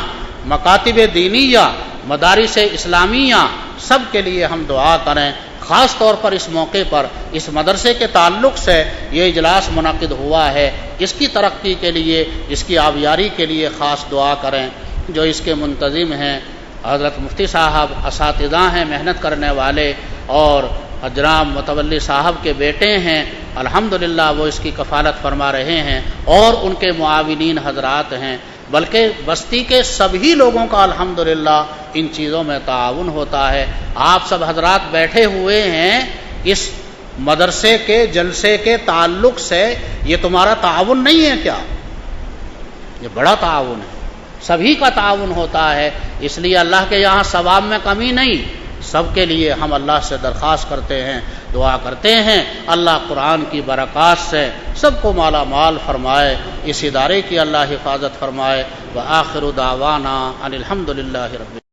مکاتب دینیہ، مدارس اسلامیہ، سب کے لیے ہم دعا کریں۔ خاص طور پر اس موقع پر اس مدرسے کے تعلق سے یہ اجلاس منعقد ہوا ہے، اس کی ترقی کے لیے، اس کی آبیاری کے لیے خاص دعا کریں۔ جو اس کے منتظم ہیں حضرت مفتی صاحب، اساتذہ ہیں محنت کرنے والے، اور جناب متولی صاحب کے بیٹے ہیں، الحمدللہ وہ اس کی کفالت فرما رہے ہیں، اور ان کے معاونین حضرات ہیں، بلکہ بستی کے سبھی لوگوں کا الحمدللہ ان چیزوں میں تعاون ہوتا ہے۔ آپ سب حضرات بیٹھے ہوئے ہیں، اس مدرسے کے جلسے کے تعلق سے یہ تمہارا تعاون نہیں ہے کیا؟ یہ بڑا تعاون ہے، سبھی کا تعاون ہوتا ہے، اس لیے اللہ کے یہاں ثواب میں کمی نہیں۔ سب کے لیے ہم اللہ سے درخواست کرتے ہیں، دعا کرتے ہیں، اللہ قرآن کی برکات سے سب کو مالا مال فرمائے، اس ادارے کی اللہ حفاظت فرمائے۔ وآخر دعوانا ان الحمدللہ رب